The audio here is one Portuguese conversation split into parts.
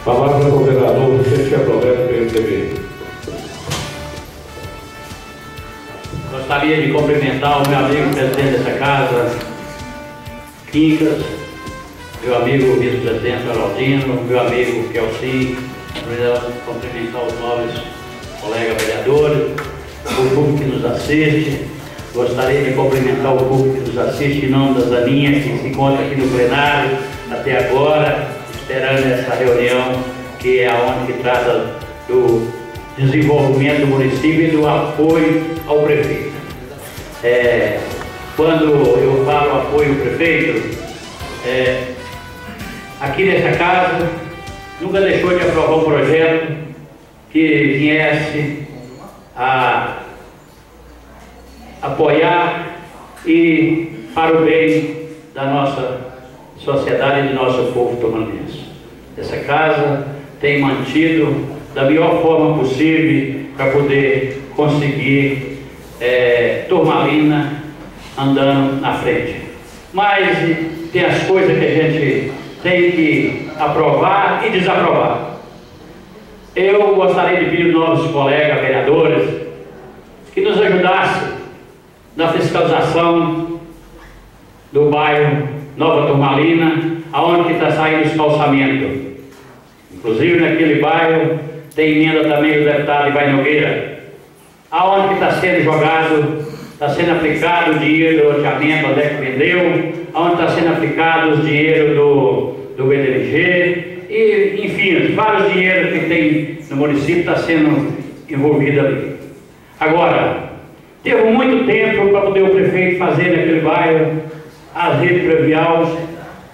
Palavra do governador Vicente Proveto, PMDB. Gostaria de cumprimentar o meu amigo presidente dessa casa, Quincas, meu amigo vice-presidente Araldino, meu amigo Kelsi, cumprimentar os nobres colegas vereadores, o público que nos assiste. Gostaria de cumprimentar o público que nos assiste em nome da Zaninha, que se encontra aqui no plenário até agora, esperando essa reunião, que é aonde que trata do desenvolvimento do município e do apoio ao prefeito. Quando eu falo apoio ao prefeito, aqui nessa casa nunca deixou de aprovar um projeto que viesse a apoiar e para o bem da nossa sociedade e do nosso povo tomanense. Essa casa tem mantido da melhor forma possível para poder conseguir Turmalina andando na frente. Mas tem as coisas que a gente tem que aprovar e desaprovar. Eu gostaria de pedir aos nossos colegas vereadores que nos ajudassem na fiscalização do bairro Nova Turmalina, aonde está saindo os calçamentos. Inclusive naquele bairro tem emenda também do deputado Ibai Nogueira, aonde está sendo jogado, está sendo aplicado o dinheiro do loteamento, onde é que vendeu, aonde está sendo aplicado o dinheiro do BDG, e enfim, vários dinheiros que tem no município está sendo envolvido ali. Agora, teve muito tempo para poder o prefeito fazer naquele bairro as redes previal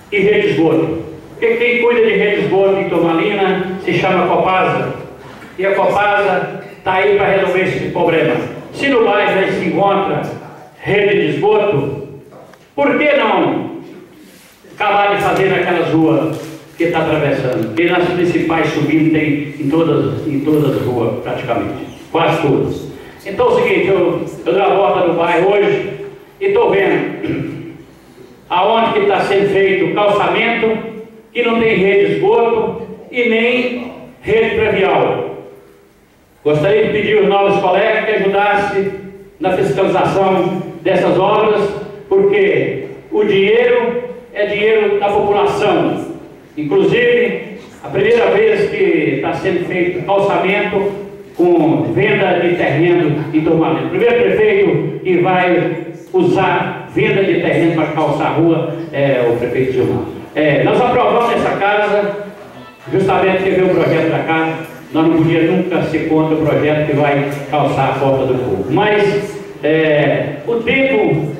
e rede de esgoto. Porque quem cuida de rede de esgoto em Turmalina se chama Copasa. E a Copasa está aí para resolver esse problema. Se no bairro aí se encontra rede de esgoto, por que não acabar de fazer naquelas ruas que está atravessando? Porque nas principais subindo tem em todas as ruas praticamente, quase todas. Então é o seguinte, eu dou a volta no bairro hoje e estou vendo aonde que está sendo feito o calçamento, que não tem rede de esgoto e nem rede previal. Gostaria de pedir aos novos colegas que ajudassem na fiscalização dessas obras, porque o dinheiro é dinheiro da população. Inclusive, a primeira vez que está sendo feito calçamento com venda de terreno em Turmalina. O primeiro prefeito que vai usar venda de terreno para calçar a rua é o prefeito Gilmar. Nós aprovamos essa casa, justamente que veio o projeto da casa, nós não podíamos nunca ser contra o projeto que vai calçar a porta do povo. Mas o tempo,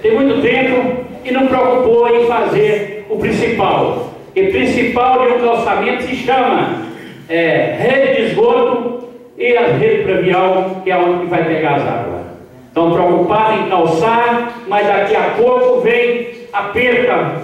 tem muito tempo, e não preocupou em fazer o principal. E o principal de um calçamento se chama rede de esgoto e a rede previal, que é onde vai pegar as águas. Estão preocupados em calçar, mas daqui a pouco vem a perca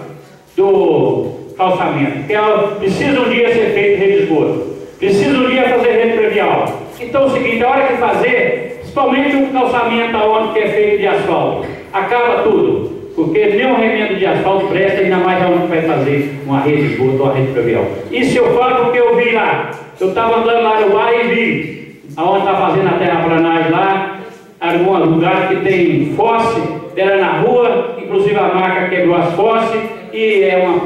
do calçamento. Porque precisa um dia ser feito rede de esgoto, precisa um dia fazer rede previal. Então é o seguinte, a hora que fazer, principalmente um calçamento onde que é feito de asfalto, acaba tudo. Porque nenhum remendo de asfalto presta, ainda mais aonde vai fazer uma rede de esgoto ou uma rede previal. Isso eu falo porque eu vi lá. Eu estava andando lá no bar e vi aonde está fazendo a terraplanagem lá, algum lugar que tem fosse, era na rua, inclusive a marca quebrou as fosses, e é uma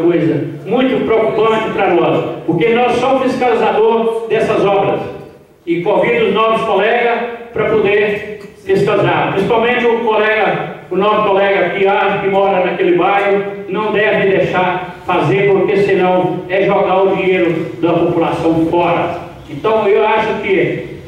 coisa muito preocupante para nós, porque nós somos fiscalizador dessas obras, e convido os novos colegas para poder fiscalizar, principalmente o nosso colega que mora naquele bairro, não deve deixar fazer, porque senão é jogar o dinheiro da população fora. Então eu acho que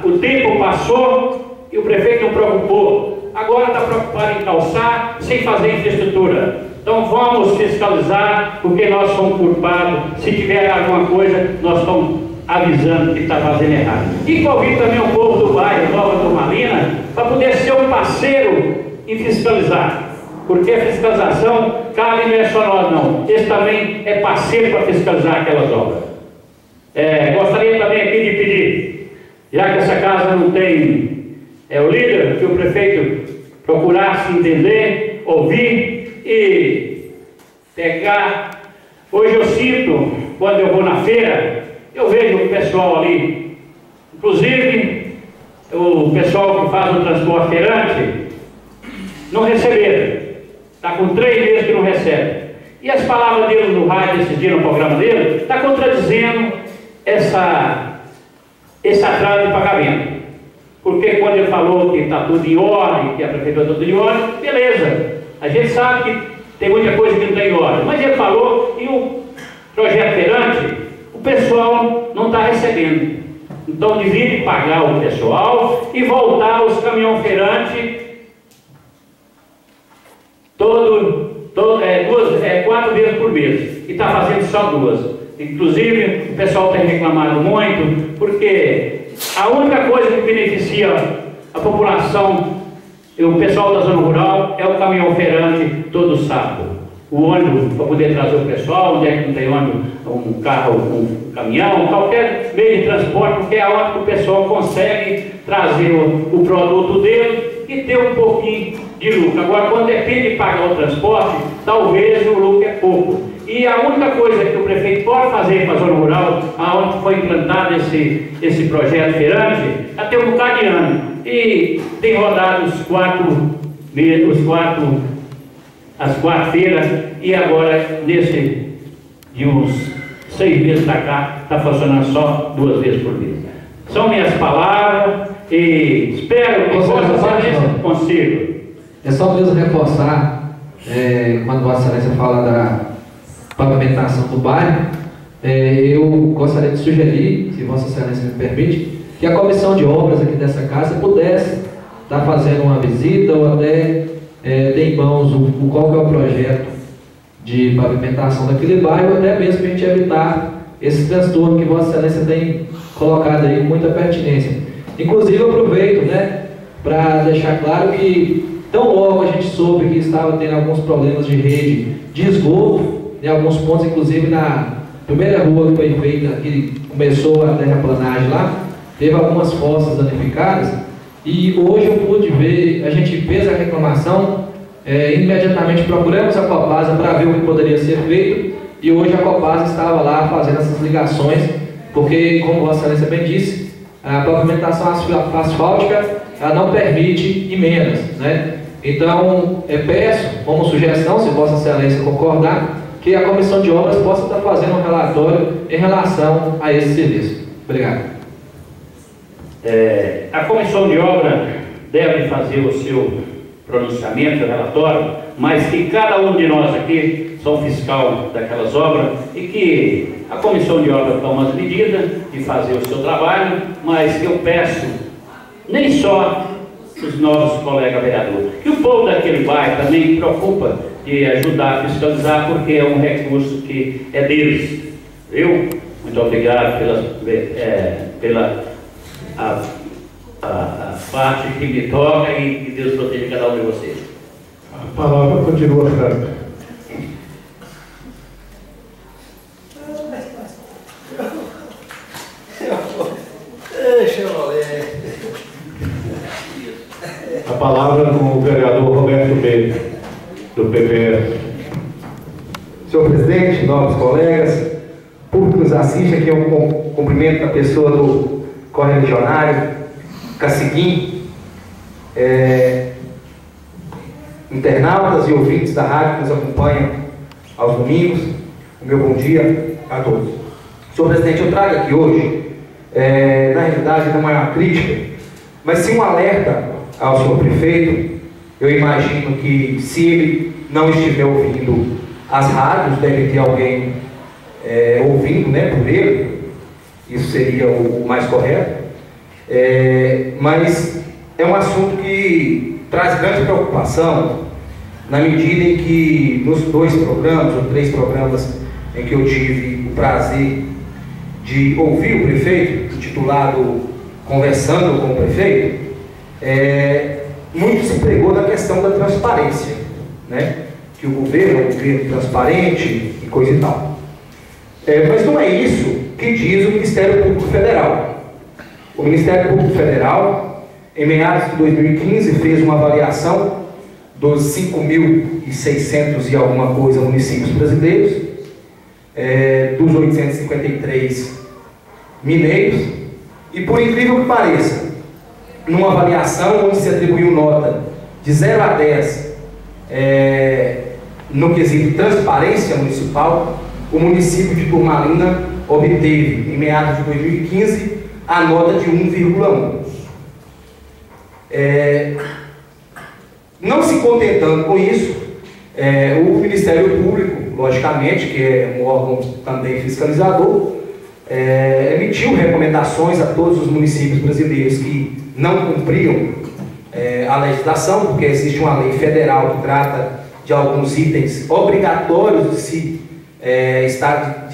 o tempo passou e o prefeito não preocupou. Agora está preocupado em calçar sem fazer infraestrutura. Então vamos fiscalizar, porque nós somos culpados. Se tiver alguma coisa, nós estamos avisando que está fazendo errado. E convido também o povo do bairro Nova Turmalina para poder ser um parceiro em fiscalizar. Porque a fiscalização cabe não é só nós não. Esse também é parceiro para fiscalizar aquelas obras. Gostaria também aqui de pedir, já que essa casa não tem o líder, que o prefeito procurasse entender, ouvir e pegar. Hoje eu sinto quando eu vou na feira, eu vejo o pessoal ali, inclusive o pessoal que faz o transporte feirante, não receberam. Está com 3 meses que não recebe. E as palavras dele no rádio, esse dia no programa dele, está contradizendo esse atraso de pagamento. Porque quando ele falou que está tudo em ordem, que a prefeitura está tudo em ordem, beleza. A gente sabe que tem muita coisa que não está em ordem. Mas ele falou que o projeto feirante, o pessoal não está recebendo. Então devia pagar o pessoal e voltar os caminhões feirantes 4 vezes por mês. E está fazendo só 2. Inclusive, o pessoal tem reclamado muito, porque a única coisa que beneficia a população e o pessoal da zona rural é o caminhão feirante todo sábado. O ônibus, para poder trazer o pessoal, onde é que não tem ônibus, um carro, um caminhão, qualquer meio de transporte, porque é a hora que o pessoal consegue trazer o produto dele e ter um pouquinho de lucro. Agora, quando depende de pagar o transporte, talvez o lucro é pouco. E a única coisa que o prefeito pode fazer para a zona rural, aonde foi implantado esse projeto feirante, até um bocado de ano. E tem rodado as 4 feiras, e agora, de uns 6 meses para cá, está funcionando só 2 vezes por mês. São minhas palavras e espero que Vossa Excelência consiga. É só mesmo reforçar, quando Vossa Excelência fala da pavimentação do bairro, eu gostaria de sugerir, se Vossa Excelência me permite, que a comissão de obras aqui dessa casa pudesse estar fazendo uma visita ou até ter em mãos qual que é o projeto de pavimentação daquele bairro, até mesmo para a gente evitar esse transtorno que Vossa Excelência tem colocado aí com muita pertinência. Inclusive, eu aproveito, para deixar claro que tão logo a gente soube que estava tendo alguns problemas de rede de esgoto, em alguns pontos, inclusive na primeira rua que foi feita, que começou a terraplanagem lá, teve algumas fossas danificadas, e hoje eu pude ver, a gente fez a reclamação, imediatamente procuramos a Copasa para ver o que poderia ser feito, e hoje a Copasa estava lá fazendo essas ligações, porque, como Vossa Excelência bem disse, a pavimentação asfáltica ela não permite emendas, Então, peço, como sugestão, se Vossa Excelência concordar, que a Comissão de Obras possa estar fazendo um relatório em relação a esse serviço. Obrigado. A Comissão de Obras deve fazer o seu pronunciamento, o relatório, mas que cada um de nós aqui são fiscal daquelas obras e que a Comissão de Obras toma as medidas de fazer o seu trabalho, mas eu peço, nem só os nossos colegas vereadores, que o povo daquele bairro também preocupa de ajudar a fiscalizar, porque é um recurso que é deles. Muito obrigado pela parte que me toca e que Deus proteja cada um de vocês. A palavra continua franca. A palavra no vereador Roberto Meire, do PPR. Senhor presidente, nobres colegas, público que nos assiste, aqui eu cumprimento a pessoa do correligionário, Caciquim, internautas e ouvintes da rádio que nos acompanham aos domingos, o meu bom dia a todos. Senhor presidente, eu trago aqui hoje, na realidade não é uma crítica, mas sim um alerta ao senhor prefeito. Eu imagino que se ele não estiver ouvindo as rádios, deve ter alguém ouvindo, por ele, isso seria o mais correto, mas é um assunto que traz grande preocupação, na medida em que nos 2 programas, ou 3 programas, em que eu tive o prazer de ouvir o prefeito, intitulado Conversando com o Prefeito, muito se pregou na questão da transparência, que o governo é um governo transparente e coisa e tal. Mas não é isso que diz o Ministério Público Federal. O Ministério Público Federal, em meados de 2015, fez uma avaliação dos 5.600 e alguma coisa municípios brasileiros dos 853 mineiros, e por incrível que pareça, numa avaliação onde se atribuiu nota de 0 a 10 no quesito transparência municipal, o município de Turmalina obteve, em meados de 2015, a nota de 1,1. Não se contentando com isso, o Ministério Público, logicamente, que é um órgão também fiscalizador, emitiu recomendações a todos os municípios brasileiros que não cumpriam a legislação, porque existe uma lei federal que trata de alguns itens obrigatórios de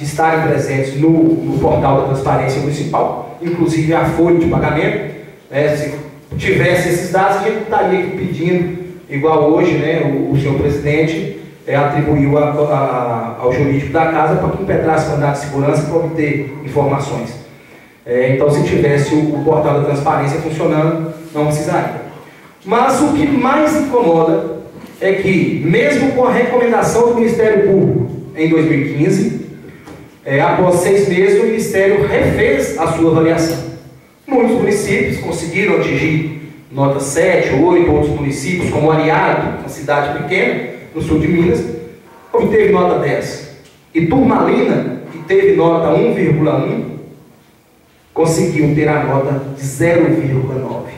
estarem presentes no portal da transparência municipal, inclusive a folha de pagamento. Se tivesse esses dados, a gente estaria aqui pedindo, igual hoje, o senhor presidente atribuiu ao jurídico da casa para que impetrasse mandado de segurança para obter informações. Então, se tivesse o portal da transparência funcionando, não precisaria. Mas o que mais incomoda é que, mesmo com a recomendação do Ministério Público em 2015, após 6 meses, o Ministério refez a sua avaliação. Muitos municípios conseguiram atingir nota 7, 8, outros municípios, como Areado, uma cidade pequena, no sul de Minas, obteve nota 10. E Turmalina, que teve nota 1,1, conseguiu ter a nota de 0,9.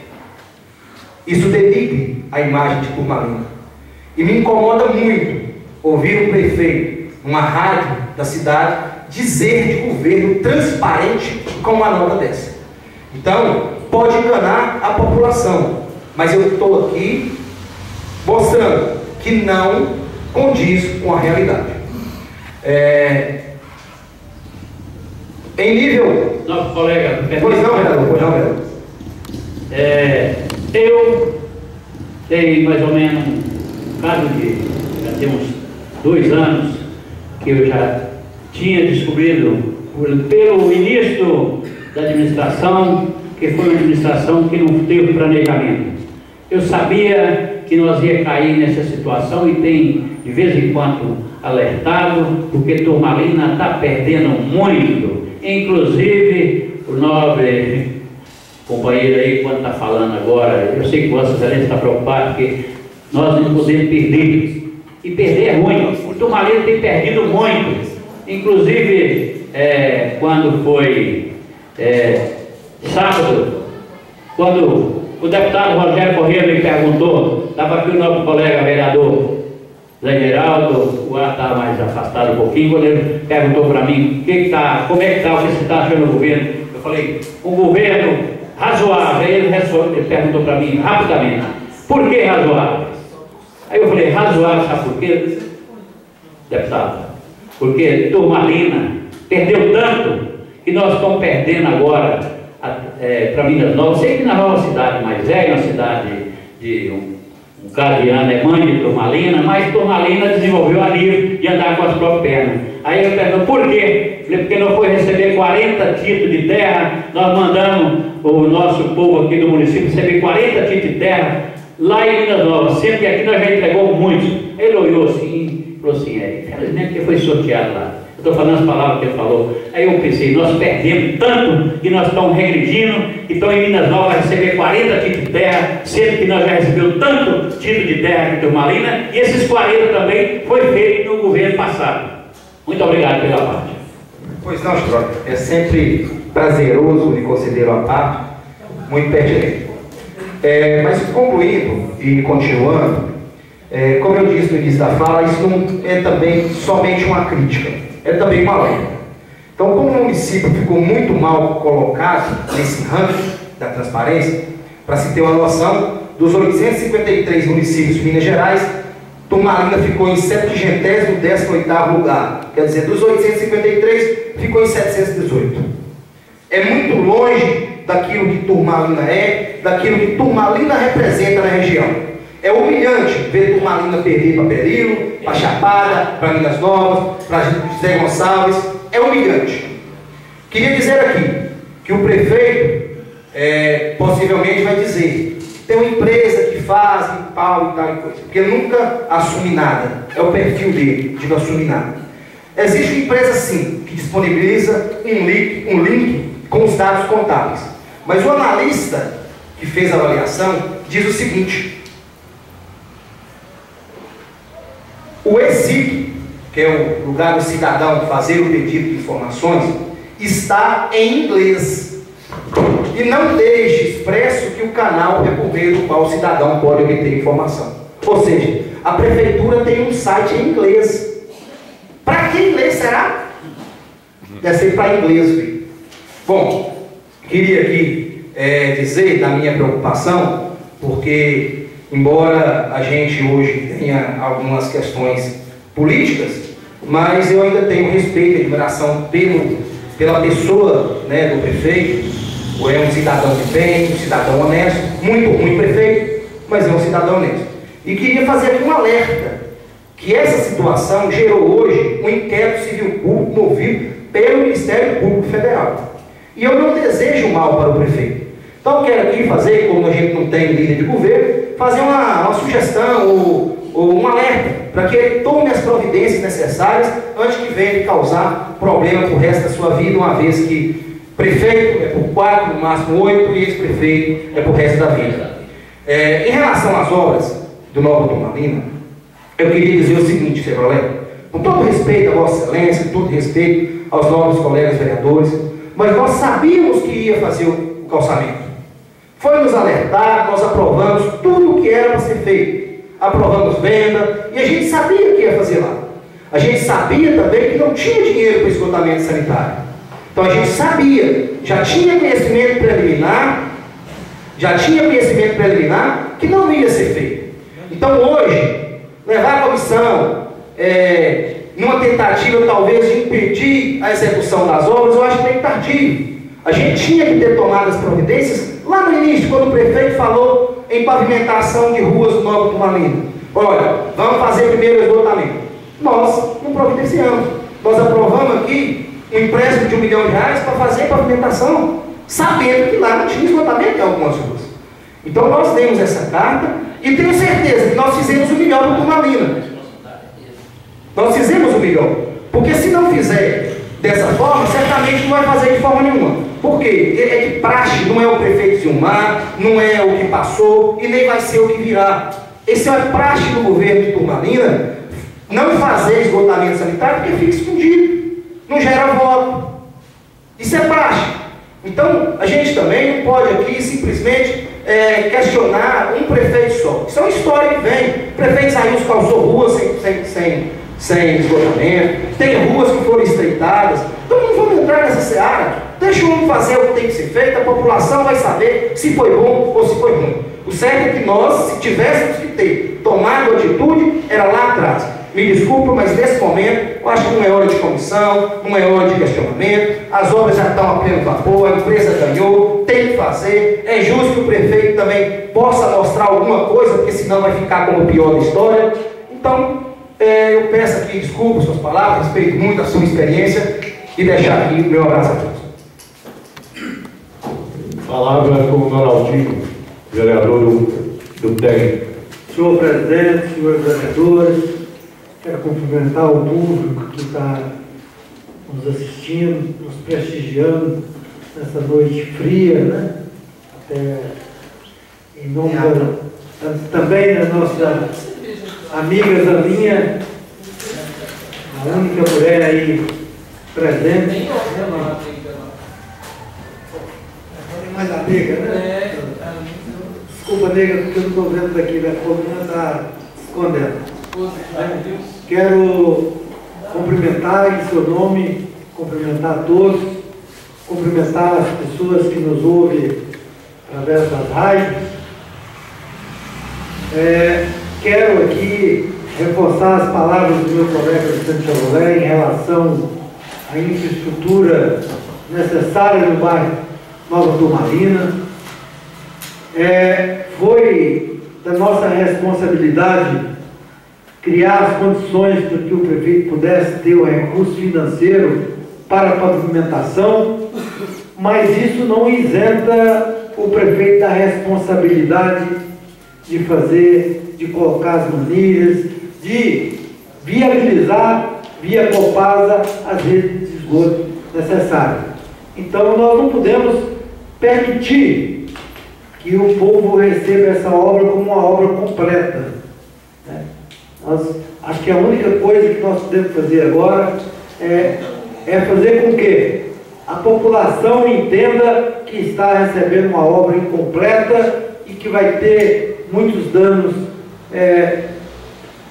Isso denigre a imagem de Turmalina. E me incomoda muito ouvir um prefeito, numa rádio da cidade, dizer de governo transparente com uma nota dessa. Então, pode enganar a população, mas eu estou aqui mostrando que não condiz com a realidade. Em nível... Nosso colega... Pois não, vereador. Eu tenho mais ou menos um caso de... Já tem uns 2 anos que eu já tinha descobrido, pelo início da administração, que foi uma administração que não teve planejamento. Eu sabia que nós ia cair nessa situação e tem, de vez em quando, alertado, porque Turmalina está perdendo muito. Inclusive, o nobre companheiro aí, quando está falando agora, eu sei que Vossa Excelência está preocupado, porque nós não podemos perder. E perder é ruim. O Turmalina tem perdido muito. Inclusive, quando foi sábado, quando o deputado Rogério Corrêa me perguntou, estava aqui o nosso colega vereador Zé Geraldo, o ar está mais afastado um pouquinho, quando ele perguntou para mim como é que está, o que você está achando do governo. Eu falei, um governo razoável. Aí ele perguntou para mim rapidamente, por que razoável? Aí eu falei, razoável, sabe por quê, deputado? Porque Turmalina perdeu tanto que nós estamos perdendo agora para Minas Novas. Sei que na nova cidade mais velha, uma cidade de um cariano é mãe de Turmalina, mas Turmalina desenvolveu a livre de andar com as próprias pernas. Aí eu pergunto, por quê? Porque não foi receber 40 títulos de terra, nós mandamos o nosso povo aqui do município receber 40 títulos de terra lá em Minas Novas, sendo que aqui nós já entregamos muitos. Ele olhou assim, falou assim, infelizmente que foi sorteado lá. Eu estou falando as palavras que ele falou. Aí eu pensei, nós perdemos tanto que nós estamos regredindo, então em Minas Novas vai receber 40 títulos de terra, sendo que nós já recebemos tanto título de terra aqui em Turmalina, e esses 40 também foi feito no governo passado. Muito obrigado pela parte. Pois não, Strota, é sempre prazeroso lhe conceder uma parte, muito pertinente. Mas concluindo e continuando, como eu disse no início da fala, isso não é também somente uma crítica, é também uma lei. Então, como o município ficou muito mal colocado nesse ranking da transparência, para se ter uma noção, dos 853 municípios de Minas Gerais, Turmalina ficou em 718º lugar. Quer dizer, dos 853, ficou em 718. É muito longe daquilo que Turmalina daquilo que Turmalina representa na região. É humilhante ver Turmalina perder para Perilo, para Chapada, para Minas Novas, para José Gonçalves. É humilhante. Queria dizer aqui que o prefeito possivelmente vai dizer: tem uma empresa que faz e tal e tal e coisa, porque ele nunca assume nada. É o perfil dele de não assumir nada. Existe uma empresa, sim, que disponibiliza um link com os dados contábeis. Mas o analista que fez a avaliação diz o seguinte: o ESIC, que é o lugar do cidadão fazer o pedido de informações, está em inglês. E não deixe expresso que o canal é por meio do qual o cidadão pode obter informação. Ou seja, a prefeitura tem um site em inglês. Para que inglês será? Deve ser para inglês, filho. Bom, queria aqui dizer da minha preocupação, porque embora a gente hoje tenha algumas questões políticas, mas eu ainda tenho respeito e admiração pela pessoa, né, do prefeito. É um cidadão de bem, um cidadão honesto, muito ruim prefeito, mas é um cidadão honesto. E queria fazer aqui um alerta, que essa situação gerou hoje um inquérito civil público movido pelo Ministério Público Federal. E eu não desejo mal para o prefeito. Então eu quero aqui fazer, como a gente não tem líder de governo, fazer uma sugestão ou um alerta para que ele tome as providências necessárias antes que venha causar problema para o resto da sua vida, uma vez que prefeito é por 4, no máximo 8, e ex-prefeito é por resto da vida. Em relação às obras do Nova Turmalina, eu queria dizer o seguinte, Chevrolet, com todo respeito a Vossa Excelência, com todo respeito aos novos colegas vereadores, mas nós sabíamos que ia fazer o calçamento. Foi nos alertar, nós aprovamos tudo o que era para ser feito. Aprovamos venda, e a gente sabia que ia fazer lá. A gente sabia também que não tinha dinheiro para esgotamento sanitário. Então a gente sabia, já tinha conhecimento preliminar que não ia ser feito. Então hoje, levar a comissão numa tentativa talvez de impedir a execução das obras, eu acho meio tardio. A gente tinha que ter tomado as providências lá no início, quando o prefeito falou em pavimentação de ruas do Nova Turmalina. Olha, vamos fazer primeiro o esgotamento. Nós não providenciamos. Nós aprovamos aqui um empréstimo de R$1 milhão para fazer pavimentação, sabendo que lá não tinha esgotamento em algumas ruas. Então nós demos essa carta e tenho certeza que nós fizemos o melhor para o Turmalina. Nós fizemos o melhor. Porque se não fizer dessa forma, certamente não vai fazer de forma nenhuma. Por quê? É de praxe, não é o prefeito Zilmar, não é o que passou e nem vai ser o que virá. Esse é a praxe do governo de Turmalina, não fazer esgotamento sanitário porque fica escondido, não gera voto. Isso é praxe. Então, a gente também não pode aqui simplesmente questionar um prefeito só. Isso é uma história que vem. O prefeito Zaius calçou ruas sem esgotamento, tem ruas que foram estreitadas. Então não vamos entrar nessa seara. Deixa o homem fazer o que tem que ser feito, a população vai saber se foi bom ou se foi ruim. O certo é que nós, se tivéssemos que ter tomado atitude, era lá atrás. Me desculpa, mas nesse momento, eu acho que não é hora de comissão, não é hora de questionamento, as obras já estão a pleno vapor, a empresa ganhou, tem que fazer, é justo que o prefeito também possa mostrar alguma coisa, porque senão vai ficar como o pior da história. Então, eu peço aqui desculpas suas palavras, respeito muito a sua experiência e deixar aqui o meu abraço a todos. Palavra com o Ronaldinho, vereador do TEM. Senhor presidente, senhores vereadores, quero cumprimentar o público que está nos assistindo, nos prestigiando nessa noite fria, né? Em nome também da nossa amiga Zaninha, a única mulher aí presente. Mais amiga, né? Desculpa, nega, porque eu não estou vendo daqui, a coluna está escondendo. Quero cumprimentar em seu nome, cumprimentar a todos, cumprimentar as pessoas que nos ouvem através das rádios. Quero aqui reforçar as palavras do meu colega Vicente Chevrolet em relação à infraestrutura necessária no bairro Nova Turmalina. Foi da nossa responsabilidade criar as condições para que o prefeito pudesse ter o recurso financeiro para a pavimentação, mas isso não isenta o prefeito da responsabilidade de colocar as manilhas, de viabilizar via Copasa, as redes de esgoto necessárias. Então, nós não podemos permitir que o povo receba essa obra como uma obra completa, né? Acho que a única coisa que nós podemos fazer agora é fazer com que a população entenda que está recebendo uma obra incompleta e que vai ter muitos danos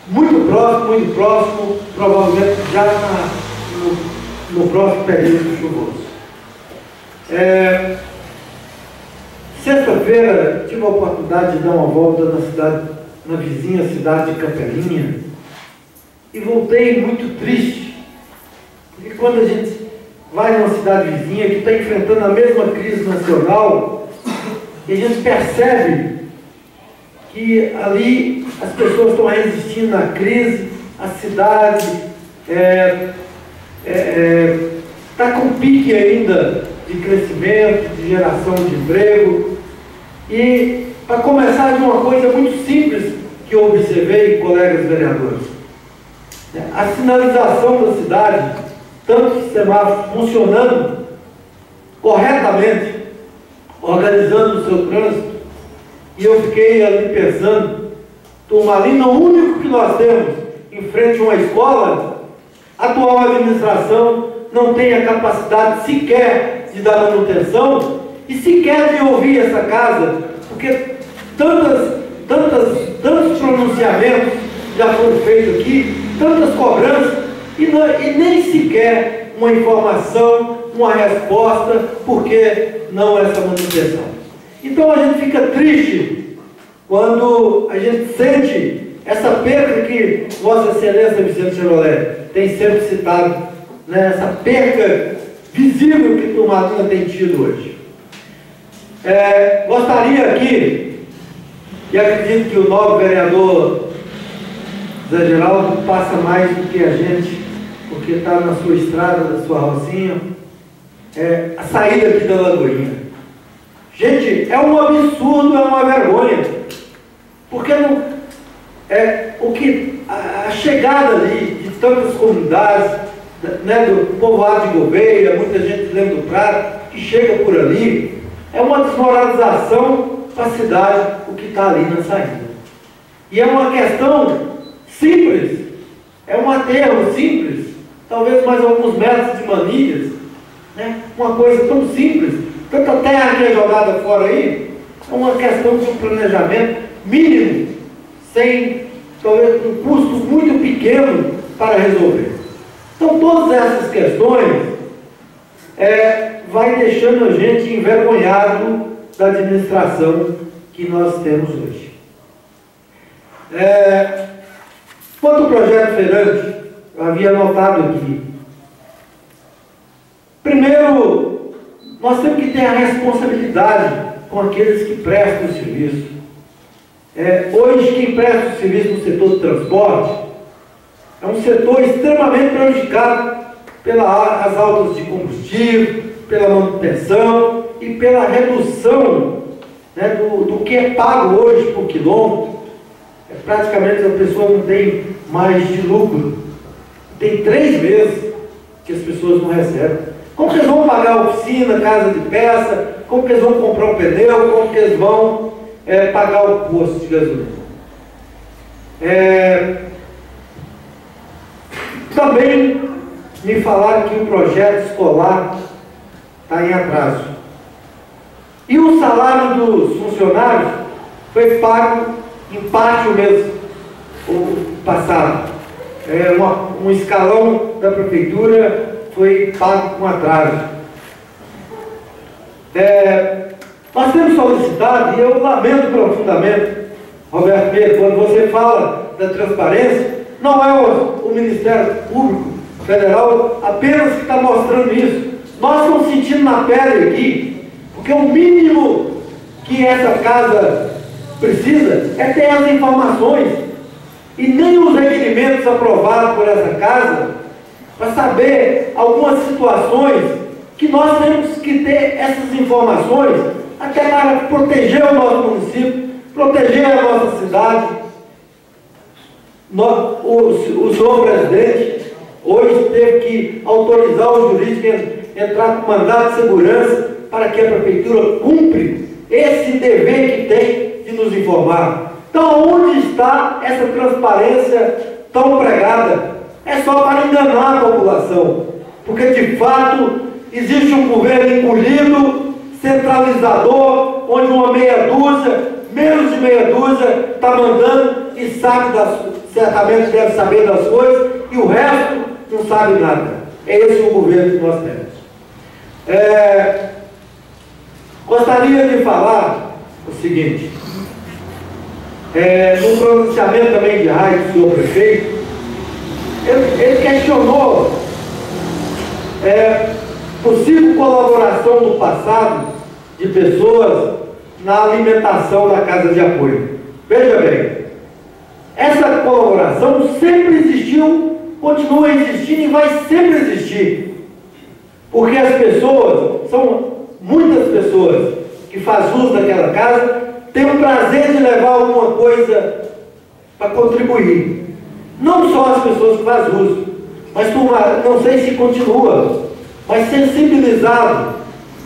muito próximo, provavelmente já no próximo período chuvoso. Sexta-feira tive a oportunidade de dar uma volta na vizinha cidade de Capelinha e voltei muito triste, porque quando a gente vai numa cidade vizinha que está enfrentando a mesma crise nacional, e a gente percebe que ali as pessoas estão resistindo na crise, a cidade está com pique ainda de crescimento, de geração de emprego. E para começar de uma coisa muito simples que eu observei, colegas vereadores, a sinalização da cidade, tanto os semáforos funcionando corretamente, organizando o seu trânsito, e eu fiquei ali pensando, Turmalina, o único que nós temos em frente a uma escola, a atual administração não tem a capacidade sequer de dar manutenção e sequer de ouvir essa casa, porque tantos pronunciamentos já foram feitos aqui, tantas cobranças, e nem sequer uma informação, uma resposta, porque não essa manutenção. Então a gente fica triste quando a gente sente essa perda que Vossa Excelência Vicente Chevrolet tem sempre citado, né, essa perda visível que Turmalina tem tido hoje. Gostaria aqui, e acredito que o novo vereador Zé Geraldo passa mais do que a gente, porque está na sua estrada, na sua rocinha, a saída aqui da Lagoinha. Gente, é um absurdo, é uma vergonha, porque não, a chegada ali de tantas comunidades, né, do povoado de Gouveia, muita gente lembra do Prado, que chega por ali, é uma desmoralização para a cidade, o que está ali na saída. E é uma questão simples, é um aterro simples, talvez mais alguns metros de manilhas, né? Uma coisa tão simples, tanta terra que é jogada fora aí, é uma questão de um planejamento mínimo, sem talvez um custo muito pequeno para resolver. Então todas essas questões vai deixando a gente envergonhado da administração que nós temos hoje. Quanto ao projeto feirante, eu havia anotado aqui. Primeiro, nós temos que ter a responsabilidade com aqueles que prestam o serviço. Hoje, quem presta o serviço no setor do transporte é um setor extremamente prejudicado pelas altas de combustível, pela manutenção e pela redução, né, do que é pago hoje por quilômetro. Praticamente a pessoa não tem mais de lucro. Tem 3 meses que as pessoas não recebem. Como que eles vão pagar a oficina, casa de peça? Como que eles vão comprar o pneu? Como que eles vão pagar o posto de gasolina? Também me falaram que o projeto escolar está em atraso. E o salário dos funcionários foi pago em parte o mês passado. Um escalão da prefeitura foi pago com atraso. Nós temos solicitado, e eu lamento profundamente, Roberto Pedro, quando você fala da transparência, não é o Ministério Público Federal apenas que está mostrando isso. Nós estamos sentindo na pele aqui, porque o mínimo que essa casa precisa é ter as informações, e nem os requerimentos aprovados por essa casa, para saber algumas situações que nós temos que ter essas informações, até para proteger o nosso município, proteger a nossa cidade. O senhor presidente, Hoje teve que autorizar o jurídico a entrar com mandato de segurança para que a prefeitura cumpre esse dever que tem de nos informar. Então, onde está essa transparência tão pregada? É só para enganar a população, porque de fato existe um governo encolhido, centralizador, onde uma meia dúzia, menos de meia dúzia, está mandando e sabe certamente deve saber das coisas, e o resto não sabe nada. É esse o governo que nós temos. Gostaria de falar o seguinte, no pronunciamento também de raio do senhor prefeito, ele questionou possível colaboração no passado de pessoas na alimentação da casa de apoio. Veja bem, essa colaboração sempre existiu, continua existindo e vai sempre existir, porque as pessoas, são muitas pessoas que fazem uso daquela casa, têm o prazer de levar alguma coisa para contribuir. Não só as pessoas que fazem uso, mas não sei se continua, mas sensibilizado,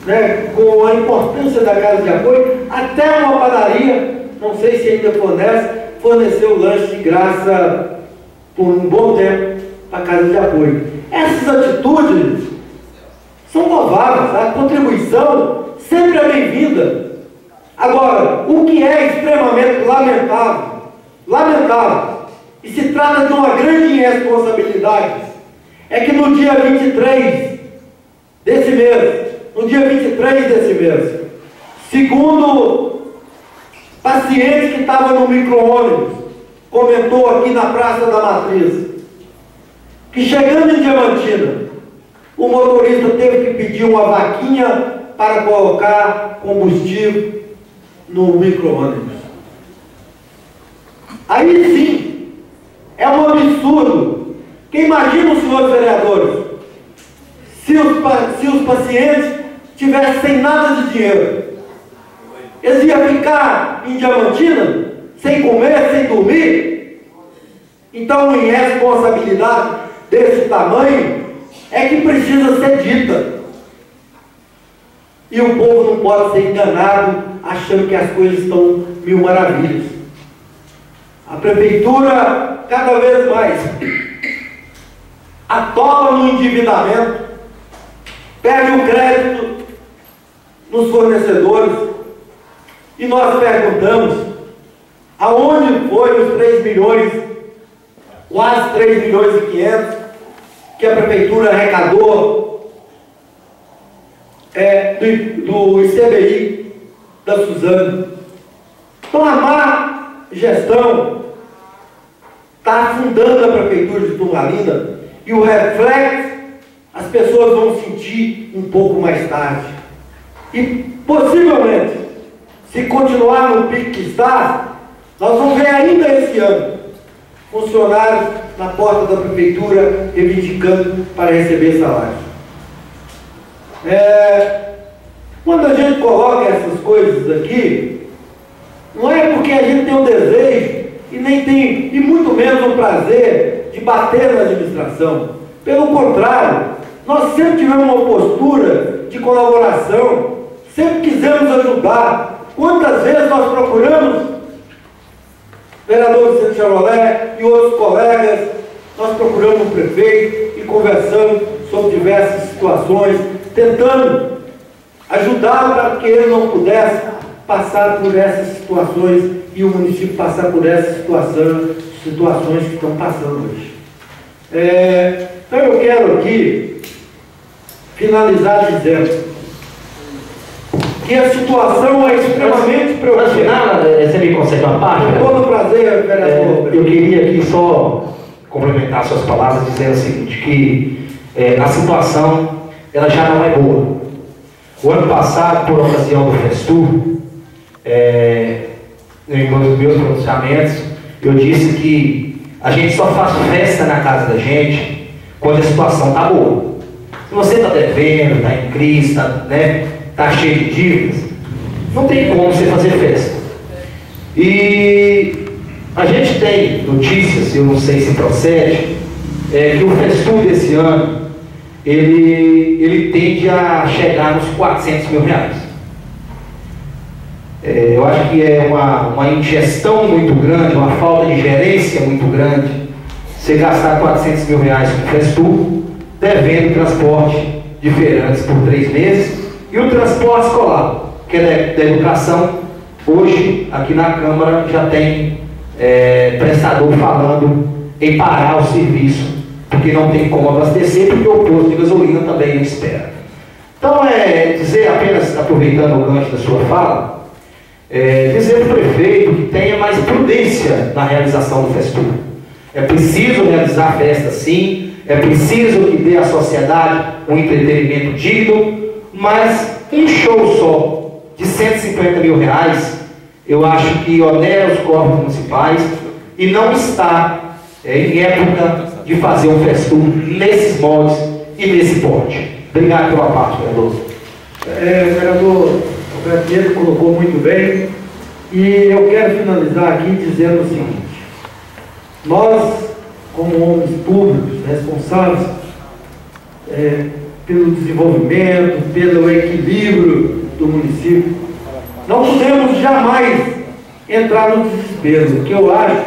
né, com a importância da casa de apoio, até uma padaria, não sei se ainda forneceu lanche de graça por um bom tempo para a casa de apoio. Essas atitudes são louváveis, a contribuição sempre é bem-vinda. Agora, o que é extremamente lamentável, e se trata de uma grande irresponsabilidade, é que no dia 23 desse mês, segundo paciente que estava no micro-ônibus, comentou aqui na Praça da Matriz, que chegando em Diamantina, o motorista teve que pedir uma vaquinha para colocar combustível no micro-ônibus. Aí sim, é um absurdo. Que imagina os senhores vereadores, se os pacientes tivessem sem nada de dinheiro, eles iam ficar em Diamantina, sem comer, sem dormir? Então, uma irresponsabilidade desse tamanho é que precisa ser dita. E o povo não pode ser enganado achando que as coisas estão mil maravilhas. A prefeitura, cada vez mais, atola no endividamento, perde o crédito nos fornecedores, e nós perguntamos aonde foi os 3 milhões, quase 3 milhões e 500 que a prefeitura arrecadou do ICBI da Suzano. Então a má gestão está afundando a prefeitura de Turmalina, e o reflexo as pessoas vão sentir um pouco mais tarde. E possivelmente, se continuar no pique que está, nós vamos ver ainda esse ano funcionários na porta da prefeitura reivindicando para receber salário. Quando a gente coloca essas coisas aqui, não é porque a gente tem um desejo e muito menos o prazer de bater na administração. Pelo contrário, nós sempre tivemos uma postura de colaboração, sempre quisemos ajudar. Quantas vezes nós procuramos, vereador Vicente Charolé e outros colegas, nós procuramos o prefeito e conversamos sobre diversas situações, tentando ajudá-lo para que ele não pudesse passar por essas situações e o município passar por essas situações que estão passando hoje. Então eu quero aqui finalizar dizendo que a situação é extremamente preocupante. Você me concede uma parte? Com todo prazer, vereador. Eu queria aqui só complementar suas palavras dizendo o seguinte, que a situação ela já não é boa. O ano passado, por ocasião do Festur, em meus pronunciamentos, eu disse que a gente só faz festa na casa da gente quando a situação está boa. Se você está devendo, está em crise, está cheio de dívidas, não tem como você fazer festa. E a gente tem notícias, eu não sei se procede, que o Festu desse ano, ele tende a chegar nos 400 mil reais. Eu acho que é uma ingestão muito grande, uma falta de gerência muito grande, você gastar 400 mil reais com o Festu, devendo transporte de feirantes por 3 meses, e o transporte escolar, que é da educação. Hoje, aqui na Câmara, já tem prestador falando em parar o serviço, porque não tem como abastecer, porque o posto de gasolina também não espera. Então, dizer apenas, aproveitando o gancho da sua fala, dizer para o prefeito que tenha mais prudência na realização do Festu. É preciso realizar a festa sim, é preciso que dê à sociedade um entretenimento digno, mas um show só de 150 mil reais, eu acho que onera os corpos municipais e não está em época de fazer um Festu nesses moldes e nesse porte. Obrigado pela parte, vereador. Vereador Alberto Pedro colocou muito bem, e eu quero finalizar aqui dizendo o seguinte: nós, como homens públicos responsáveis pelo desenvolvimento, pelo equilíbrio do município, não podemos jamais entrar no desespero. O que eu acho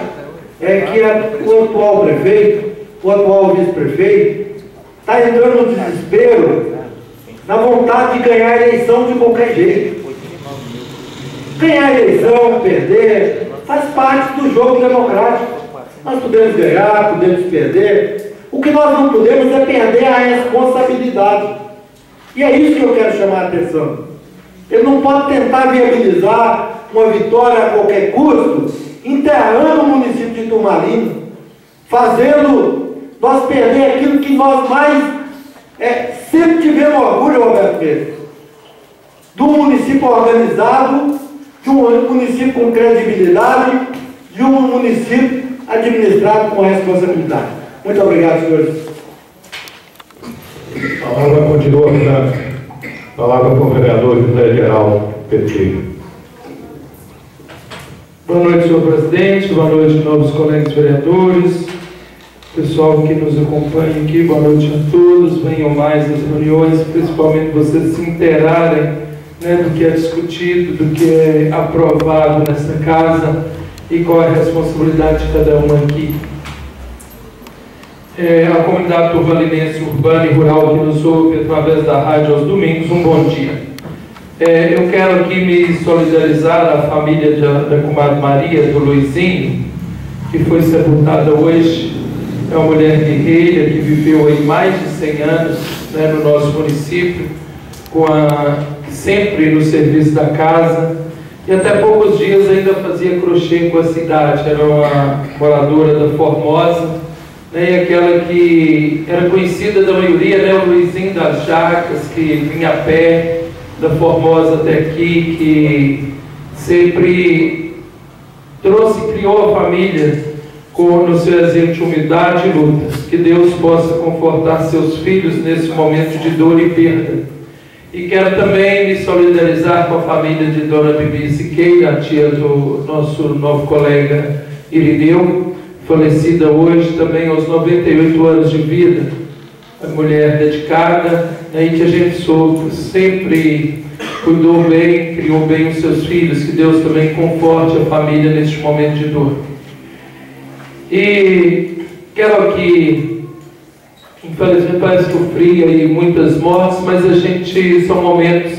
é que o atual prefeito, o atual vice-prefeito, está entrando no desespero na vontade de ganhar a eleição de qualquer jeito. Ganhar a eleição, perder, faz parte do jogo democrático. Nós podemos ganhar, podemos perder. O que nós não podemos é perder a responsabilidade. E é isso que eu quero chamar a atenção. Ele não pode tentar viabilizar uma vitória a qualquer custo, enterrando o município de Turmalina, fazendo nós perder aquilo que nós mais sempre tivemos orgulho, Roberto Pedro, de um município organizado, de um município com credibilidade, de um município administrado com responsabilidade. Muito obrigado, senhores. A palavra continua franca. Palavra com o vereador José Geraldo PT. Boa noite, senhor presidente. Boa noite, novos colegas vereadores. Pessoal que nos acompanha aqui, boa noite a todos. Venham mais nas reuniões, principalmente vocês se inteirarem, do que é discutido, do que é aprovado nesta casa e qual é a responsabilidade de cada um aqui. A comunidade turvalinense urbana e rural que nos ouve através da rádio aos domingos, um bom dia. Eu quero aqui me solidarizar à família da comadre Maria, do Luizinho, que foi sepultada hoje. É uma mulher guerreira que viveu aí mais de 100 anos no nosso município, sempre no serviço da casa, e até poucos dias ainda fazia crochê com a cidade. Era uma moradora da Formosa, e aquela que era conhecida da maioria, o Luizinho das Jacas, que vinha a pé da Formosa até aqui, que sempre criou a família no seu exemplo de humildade e luta. Que Deus possa confortar seus filhos nesse momento de dor e perda. E quero também me solidarizar com a família de Dona Bibi Siqueira, a tia do nosso novo colega Irineu, falecida hoje também aos 98 anos de vida. A mulher dedicada, aí que a gente soube, sempre cuidou bem, criou bem os seus filhos. Que Deus também conforte a família neste momento de dor. E quero aqui, infelizmente parece que o frio e muitas mortes, mas são momentos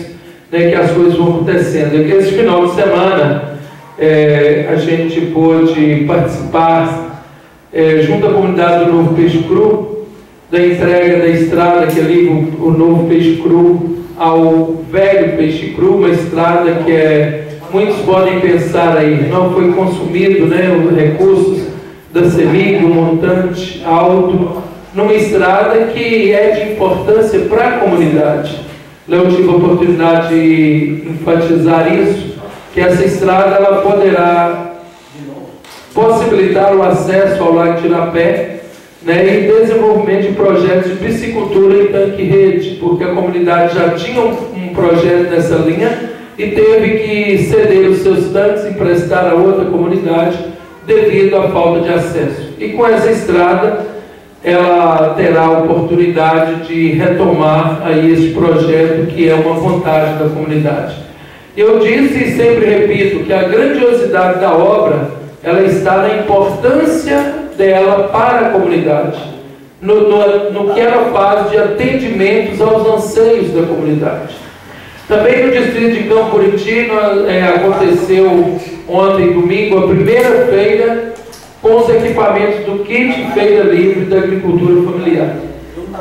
que as coisas vão acontecendo. E esse final de semana a gente pôde participar junto à comunidade do Novo Peixe Cru, da entrega da estrada que ali o Novo Peixe Cru ao Velho Peixe Cru, uma estrada que muitos podem pensar aí, não foi consumido os recursos da CEMIG, um montante alto, numa estrada que é de importância para a comunidade. Eu tive a oportunidade de enfatizar isso, que essa estrada ela poderá possibilitar o acesso ao Lago Tirapé, e desenvolvimento de projetos de piscicultura em tanque-rede, porque a comunidade já tinha um projeto nessa linha e teve que ceder os seus tanques, emprestar a outra comunidade, devido à falta de acesso. E com essa estrada, ela terá a oportunidade de retomar aí esse projeto que é uma vontade da comunidade. Eu disse e sempre repito que a grandiosidade da obra, ela está na importância dela para a comunidade, no que ela faz de atendimentos aos anseios da comunidade. Também no distrito de Campo Buriti aconteceu ontem, domingo, a primeira feira com os equipamentos do kit Feira Livre da Agricultura Familiar.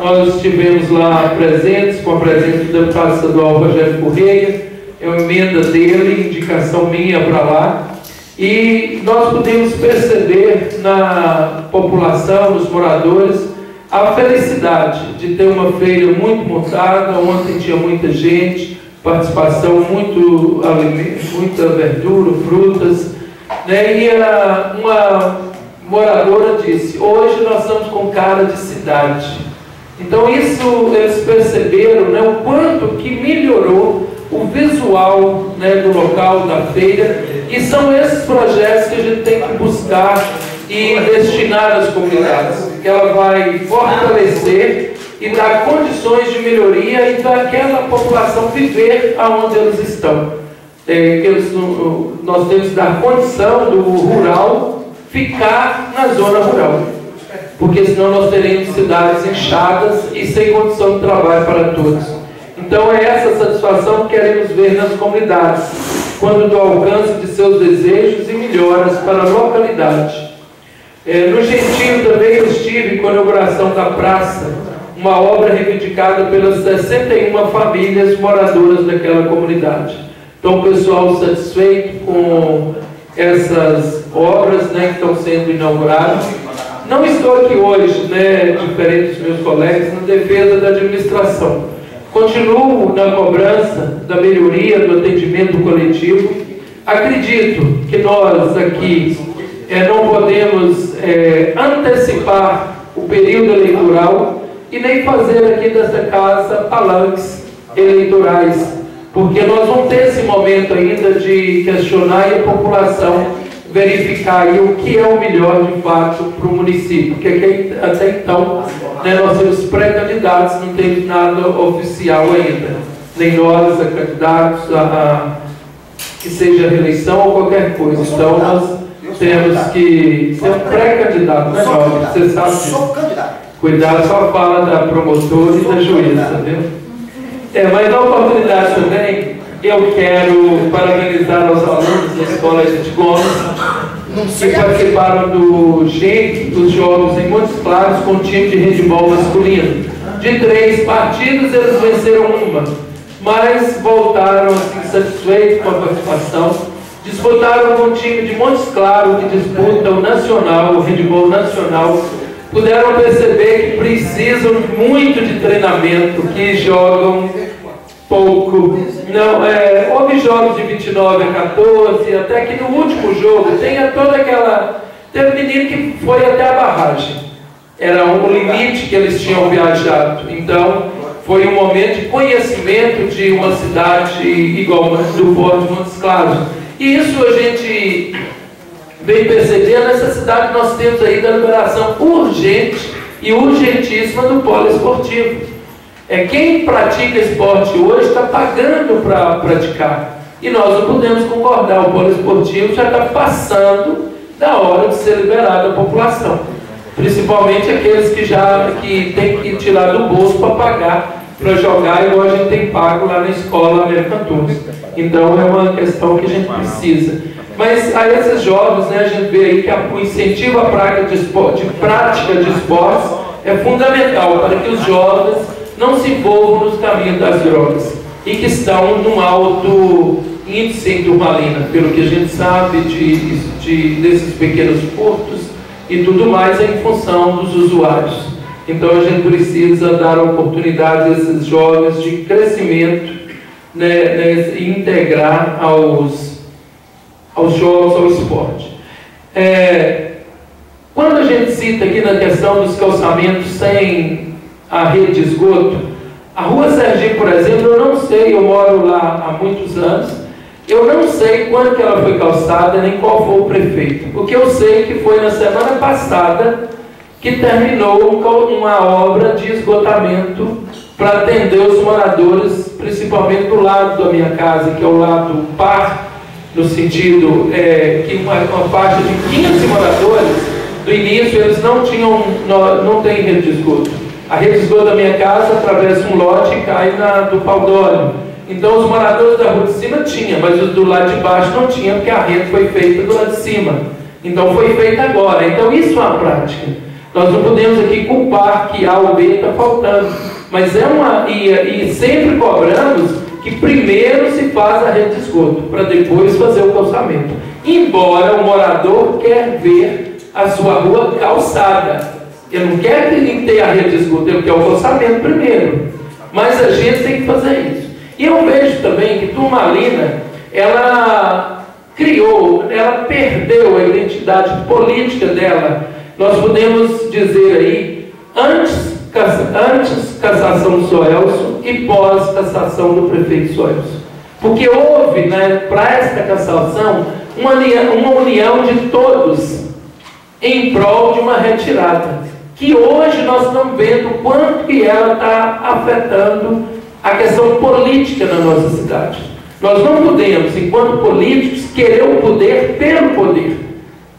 Nós estivemos lá presentes, com a presença do deputado estadual Rogério Correia, é uma emenda dele, indicação minha para lá, e nós pudemos perceber na população, nos moradores, a felicidade de ter uma feira muito montada. Ontem tinha muita gente, participação, muita verdura, frutas, né? E uma moradora disse: hoje nós estamos com cara de cidade. Então isso eles perceberam, né, o quanto que melhorou o visual, né, do local da feira, e são esses projetos que a gente tem que buscar e destinar às comunidades, que ela vai fortalecer e dar condições de melhoria e daquela população viver aonde eles estão. Nós temos que dar condição do rural ficar na zona rural, porque senão nós teremos cidades inchadas e sem condição de trabalho para todos. Então é essa satisfação que queremos ver nas comunidades, quando do alcance de seus desejos e melhoras para a localidade. No Gentil também eu estive com a inauguração da praça, uma obra reivindicada pelas 61 famílias moradoras daquela comunidade. Então o pessoal satisfeito com essas obras, né, que estão sendo inauguradas. Não estou aqui hoje, né, diferente dos meus colegas, na defesa da administração. Continuo na cobrança da melhoria do atendimento coletivo. Acredito que nós aqui não podemos antecipar o período eleitoral e nem fazer aqui dessa casa palanques eleitorais, porque nós vamos ter esse momento ainda de questionar e a população verificar aí o que é o melhor de fato para o município, porque até então, né, nós temos pré-candidatos, não temos nada oficial ainda, nem nós, candidatos, que seja reeleição ou qualquer coisa. Então nós temos que ser um pré-candidato, né, Jovem? Você sabe disso. Cuidado com a fala da promotora e da juíza, viu? Mas na oportunidade também, eu quero parabenizar os alunos da Escola Gente Gomes que participaram do GEM, dos Jogos em Montes Claros, com o time de handebol masculino. De 3 partidas, eles venceram uma, mas voltaram assim, satisfeitos com a participação. Disputaram com o time de Montes Claros, que disputa o nacional, o handebol nacional. Puderam perceber que precisam muito de treinamento, que jogam pouco. Não, houve jogos de 29 a 14, até que no último jogo tenha toda aquela... Teve menino que foi até a barragem. Era um limite que eles tinham viajado. Então, foi um momento de conhecimento de uma cidade igual do Porto de Montes Claros. E isso a gente vem perceber a necessidade que nós temos aí da liberação urgente e urgentíssima do polo esportivo. Quem pratica esporte hoje está pagando para praticar. E nós não podemos concordar, o polo esportivo já está passando da hora de ser liberado à população. Principalmente aqueles que têm que tirar do bolso para pagar, para jogar, igual a gente tem pago lá na escola American Tours. Então é uma questão que a gente precisa. Mas a esses jovens, né, a gente vê aí que o incentivo à prática de esportes é fundamental para que os jovens não se envolvam nos caminhos das drogas e que estão num alto índice em turmalina, pelo que a gente sabe desses pequenos furtos e tudo mais em função dos usuários. Então a gente precisa dar a oportunidade a esses jovens de crescimento, né, e integrar aos jogos, ao esporte. Quando a gente cita aqui na questão dos calçamentos sem a rede de esgoto, a Rua Sergipe, por exemplo, eu não sei, eu moro lá há muitos anos, eu não sei quando que ela foi calçada, nem qual foi o prefeito. O que eu sei que foi na semana passada que terminou com uma obra de esgotamento para atender os moradores, principalmente do lado da minha casa, que é o lado par, no sentido que uma faixa de 15 moradores, do início eles não têm rede de esgoto. A rede de esgoto da minha casa atravessa um lote e cai do pau d'óleo. Então os moradores da rua de cima tinham, mas os do lado de baixo não tinham, porque a rede foi feita do lado de cima. Então foi feita agora. Então isso é uma prática. Nós não podemos aqui culpar que A ou B está faltando, mas e sempre cobramos que primeiro se faz a rede de esgoto, para depois fazer o calçamento. Embora o morador quer ver a sua rua calçada. Ele não quer ter a rede de esgoto, ele quer o calçamento primeiro. Mas a gente tem que fazer isso. E eu vejo também que Turmalina, ela perdeu a identidade política dela. Nós podemos dizer aí, antes cassação do Soelso e pós cassação do prefeito Soelso. Porque houve, para esta cassação, uma união de todos em prol de uma retirada, que hoje nós estamos vendo o quanto que ela está afetando a questão política na nossa cidade. Nós não podemos, enquanto políticos, querer o poder pelo poder.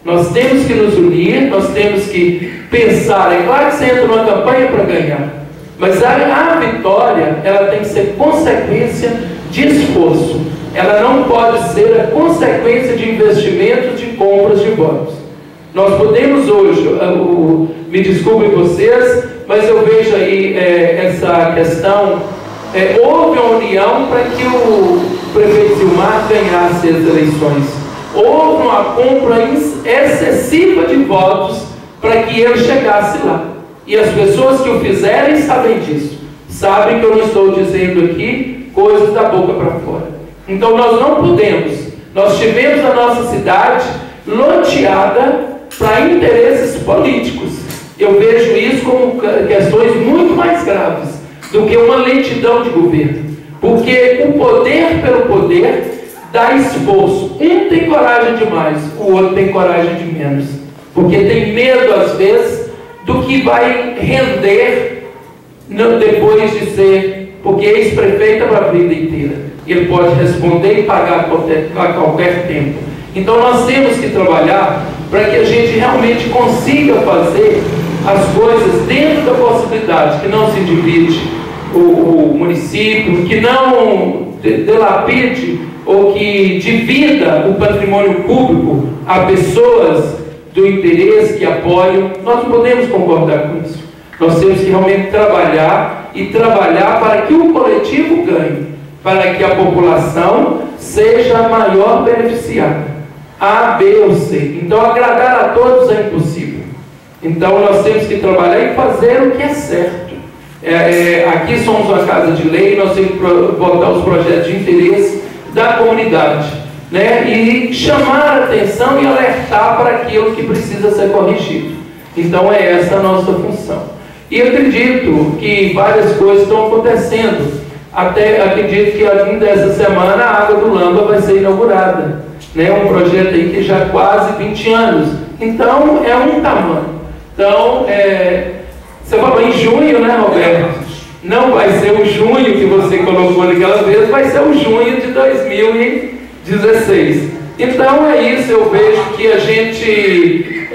Nós temos que nos unir, nós temos que pensar. É claro que você entra numa campanha para ganhar, mas a vitória, ela tem que ser consequência de esforço. Ela não pode ser a consequência de investimentos, de compras de votos. Nós podemos hoje, me desculpem vocês, mas eu vejo aí essa questão. Houve uma união para que o prefeito Zilmar ganhasse as eleições. Houve uma compra excessiva de votos para que ele chegasse lá. E as pessoas que o fizerem sabem disso. Sabem que eu não estou dizendo aqui coisas da boca para fora. Então nós não podemos. Nós tivemos a nossa cidade loteada para interesses políticos. Eu vejo isso como questões muito mais graves do que uma lentidão de governo. Porque o poder pelo poder dá esforço. Um tem coragem demais, o outro tem coragem de menos. Porque tem medo, às vezes, do que vai render depois de ser, porque ex-prefeito é para a vida inteira. Ele pode responder e pagar a qualquer tempo. Então nós temos que trabalhar para que a gente realmente consiga fazer as coisas dentro da possibilidade, que não se divide o município, que não delapide ou que divida o patrimônio público a pessoas do interesse que apoiam. Nós não podemos concordar com isso. Nós temos que realmente trabalhar para que o coletivo ganhe, para que a população seja a maior beneficiada. A, B ou C. Então agradar a todos é impossível. Então nós temos que trabalhar e fazer o que é certo. Aqui somos uma casa de lei, nós temos que votar os projetos de interesse da comunidade, e chamar a atenção e alertar para aquilo que precisa ser corrigido. Então é essa a nossa função. E eu acredito que várias coisas estão acontecendo. Até acredito que ainda essa semana a Água do Lamba vai ser inaugurada. Um projeto aí que já há quase 20 anos. Então é um tamanho. Então, você falou em junho, né, Roberto? Não vai ser o junho que você colocou naquela vez, vai ser o junho de 2016. Então é isso, eu vejo que a gente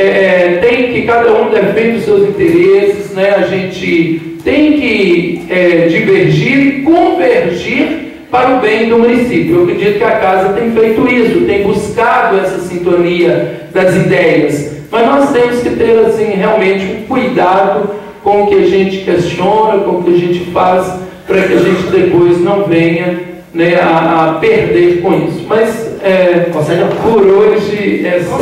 tem que, cada um defende os seus interesses, a gente tem que divergir e convergir para o bem do município. Eu acredito que a casa tem feito isso, tem buscado essa sintonia das ideias, mas nós temos que ter assim, realmente um cuidado com o que a gente questiona, com o que a gente faz, para que a gente depois não venha a perder com isso. Mas por hoje é só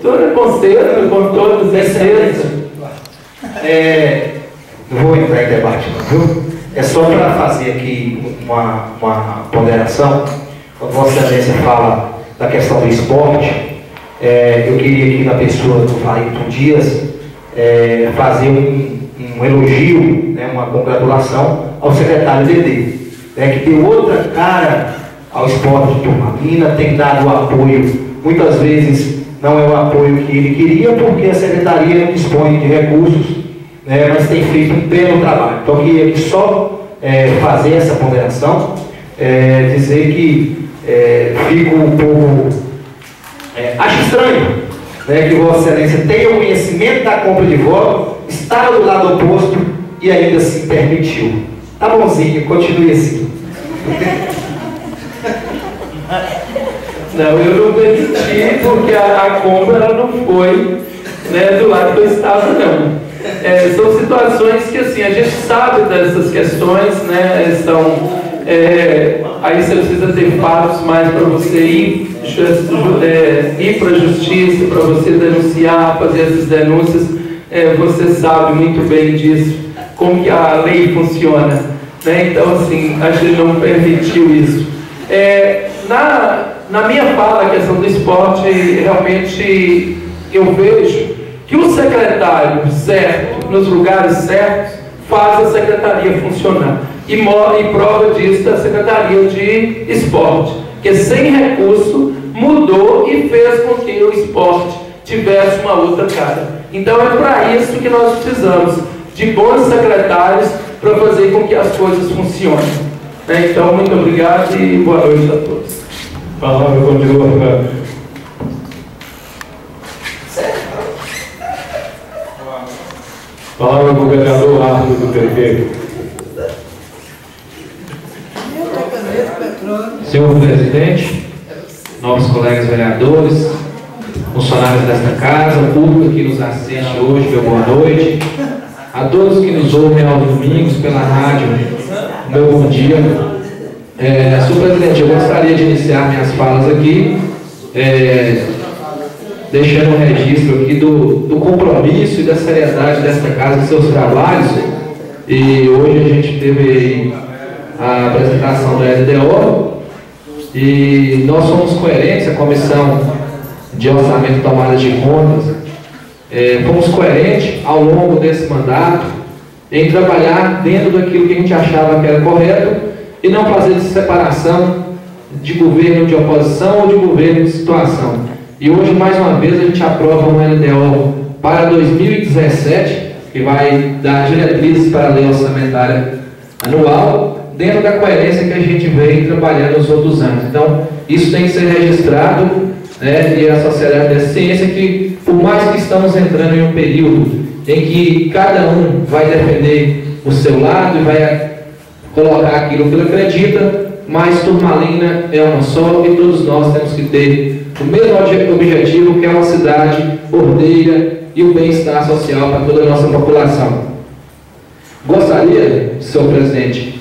todo conselho, com toda certeza. Não vou entrar em debate, viu? É só para fazer aqui uma ponderação. Quando Vossa Excelência fala da questão do esporte, eu queria aqui na pessoa do Failton Dias fazer um elogio, uma congratulação ao secretário Dedê, que deu outra cara ao esporte de Turmalina, tem dado apoio muitas vezes não é o apoio que ele queria, porque a secretaria não dispõe de recursos, né, mas tem feito um belo trabalho. Então, eu queria só fazer essa ponderação, dizer que fico um pouco... acho estranho, né, que Vossa Excelência tenha o conhecimento da compra de voto, estava do lado oposto e ainda assim permitiu. Tá bonzinho, continue assim. Não, eu não permiti porque a compra ela não foi, né, do lado que eu estava, não. São situações que assim, a gente sabe dessas questões, né, aí você precisa ter fatos mais para você ir para a justiça, para você denunciar, fazer essas denúncias. Você sabe muito bem disso, como que a lei funciona, né? Então assim, a gente não permitiu isso. Na minha fala, a questão do esporte, realmente eu vejo que o secretário certo, nos lugares certos, faz a secretaria funcionar. E prova disso da Secretaria de Esporte, que sem recurso mudou e fez com que o esporte tivesse uma outra cara. Então é para isso que nós precisamos de bons secretários para fazer com que as coisas funcionem. Então, muito obrigado e boa noite a todos. A palavra continua para... Palavra para o vereador Arthur do PP. Senhor presidente, novos colegas vereadores, funcionários desta casa, público que nos assiste hoje, meu boa noite. A todos que nos ouvem aos domingos pela rádio, meu bom dia. Senhor presidente, eu gostaria de iniciar minhas falas aqui, deixando um registro aqui do compromisso e da seriedade desta casa e seus trabalhos. E hoje a gente teve a apresentação da LDO e nós somos coerentes, a Comissão de Orçamento e Tomada de Contas, fomos coerentes ao longo desse mandato em trabalhar dentro daquilo que a gente achava que era correto e não fazer separação de governo de oposição ou de governo de situação. E hoje, mais uma vez, a gente aprova uma LDO para 2017, que vai dar diretrizes para a lei orçamentária anual, dentro da coerência que a gente vem trabalhando nos outros anos. Então, isso tem que ser registrado, né, e a sociedade da ciência que, por mais que estamos entrando em um período em que cada um vai defender o seu lado e vai colocar aquilo que ele acredita, mas Turmalina é uma só e todos nós temos que ter o mesmo objetivo, que é uma cidade ordeira e o bem-estar social para toda a nossa população. Gostaria, senhor presidente,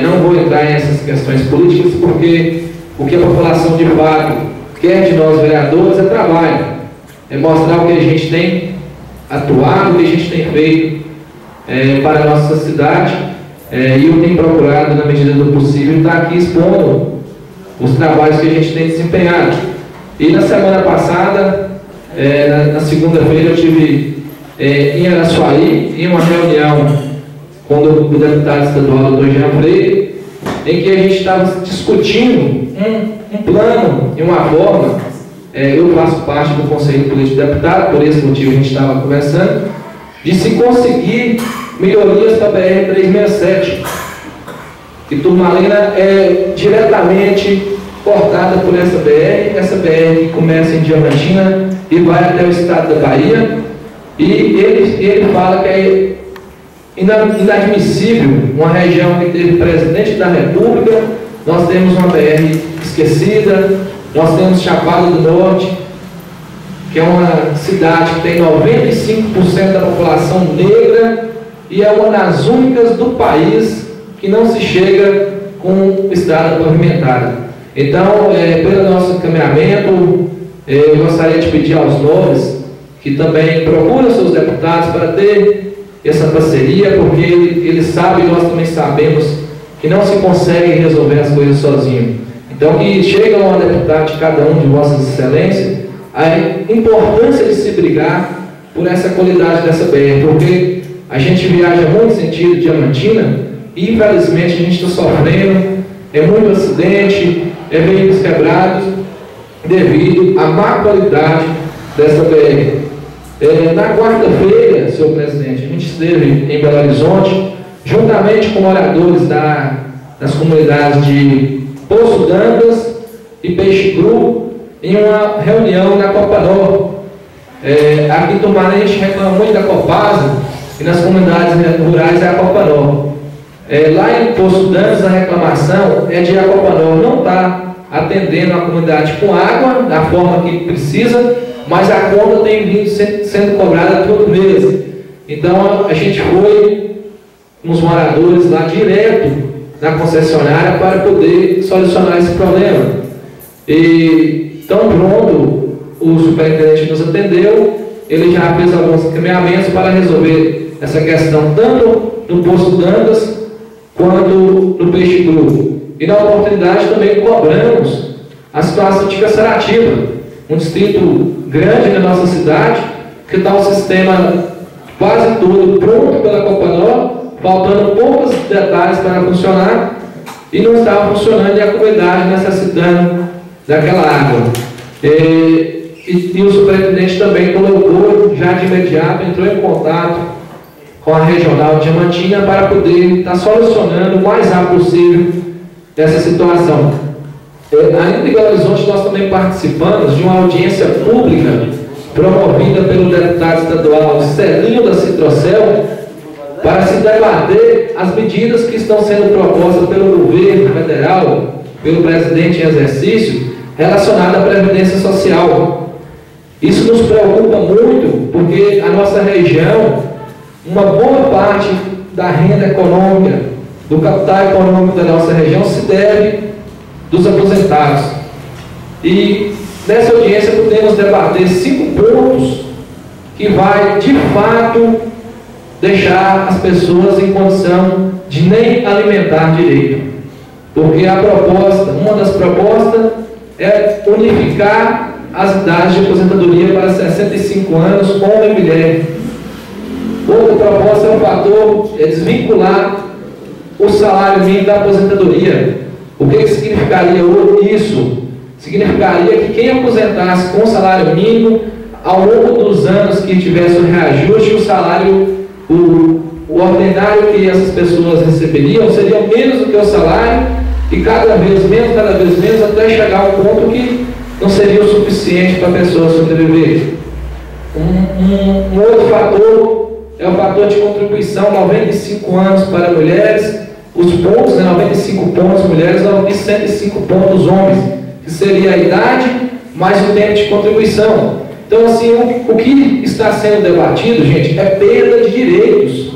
não vou entrar nessas questões políticas, porque o que a população de fato quer de nós vereadores é trabalho, é mostrar o que a gente tem atuado, o que a gente tem feito para a nossa cidade, e eu tenho procurado, na medida do possível, estar aqui expondo os trabalhos que a gente tem desempenhado. E na semana passada, na segunda-feira, eu estive em Araçuaí, em uma reunião com o deputado estadual, Dr. Jean Freire, em que a gente estava discutindo um plano e uma forma. Eu faço parte do Conselho Político de Deputado, por esse motivo a gente estava conversando, de se conseguir melhorias para a BR-367, que Turmalina é diretamente cortada por essa BR que começa em Diamantina e vai até o estado da Bahia, e ele fala que é inadmissível uma região que teve presidente da República, nós temos uma BR esquecida, nós temos Chapada do Norte, que é uma cidade que tem 95% da população negra e é uma das únicas do país que não se chega com estrada pavimentada. Então, pelo nosso encaminhamento, eu gostaria de pedir aos novos que também procurem seus deputados para ter essa parceria, porque eles sabem e nós também sabemos que não se consegue resolver as coisas sozinho. Então, que chega uma deputada de cada um de vossas excelências a importância de se brigar por essa qualidade dessa BR, porque a gente viaja muito sentido de Diamantina e, infelizmente, a gente está sofrendo, muito acidente, veículos quebrados, devido à má qualidade dessa BR. Na quarta-feira, senhor presidente, a gente esteve em Belo Horizonte, juntamente com moradores das comunidades de Poço Dantas e Peixe Cru, em uma reunião na Copanor. Aqui em Tumaré a gente reclama muito da Copasa, e nas comunidades rurais é a Copanor. Lá em Poço Dantas a reclamação é de a Copanor não estar atendendo a comunidade com água da forma que precisa, mas a conta tem vindo sendo cobrada todo mês. Então a gente foi com os moradores lá direto na concessionária para poder solucionar esse problema. E tão pronto o superintendente nos atendeu, ele já fez alguns encaminhamentos para resolver essa questão tanto no Poço Dantas quanto no Peixe Cru. E na oportunidade também cobramos a situação de Caçarativa, um distrito grande na nossa cidade, que está o sistema quase todo pronto pela Copanor, faltando poucos detalhes para funcionar, e não estava funcionando e a comunidade necessitando daquela água. E o superintendente também colocou, já de imediato, entrou em contato com a Regional Diamantina para poder estar solucionando o mais rápido possível essa situação. Ainda em Belo Horizonte nós também participamos de uma audiência pública promovida pelo deputado estadual Celinho da Citrocel para se debater as medidas que estão sendo propostas pelo governo federal, pelo presidente em exercício, relacionadas à Previdência Social. Isso nos preocupa muito porque a nossa região, uma boa parte da renda econômica, do capital econômico da nossa região se deve dos aposentados. E nessa audiência podemos debater 5 pontos que vai, de fato, deixar as pessoas em condição de nem alimentar direito. Porque a proposta, uma das propostas é unificar as idades de aposentadoria para 65 anos, homem e mulher. Outra proposta é um fator, desvincular o salário mínimo da aposentadoria. O que significaria isso? Significaria que quem aposentasse com salário mínimo, ao longo dos anos que tivesse o reajuste, o salário, o ordinário que essas pessoas receberiam seria menos do que o salário, e cada vez menos, até chegar ao ponto que não seria o suficiente para a pessoa sobreviver. Um outro fator é o fator de contribuição, 95 anos para mulheres, os pontos, 95 pontos mulheres e 105 pontos homens, que seria a idade mais o tempo de contribuição. Então, assim, o que está sendo debatido, gente, é perda de direitos.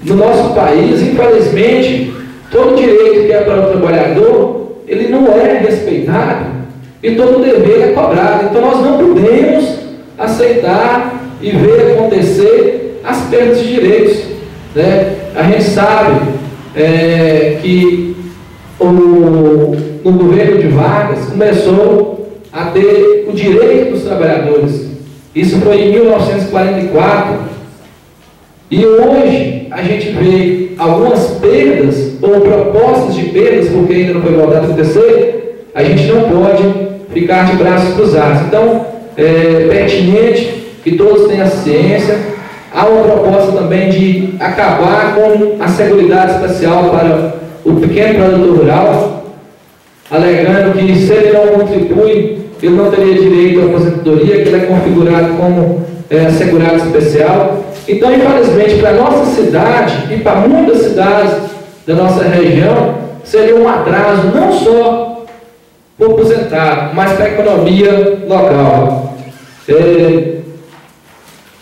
No nosso país, infelizmente, todo direito que é para o trabalhador, ele não é respeitado e todo dever é cobrado. Então, nós não podemos aceitar e ver acontecer as perdas de direitos, né? A gente sabe que no governo de Vargas começou a ter o direito dos trabalhadores. Isso foi em 1944. E hoje a gente vê algumas perdas ou propostas de perdas, porque ainda não foi voltado a acontecer. A gente não pode ficar de braços cruzados. Então, é pertinente que todos tenham ciência. Há uma proposta também de acabar com a Seguridade Especial para o pequeno produtor rural, alegando que se ele não contribui, ele não teria direito à aposentadoria, que ele é configurado como segurado especial. Então, infelizmente, para a nossa cidade e para muitas cidades da nossa região, seria um atraso não só para o aposentado, mas para a economia local.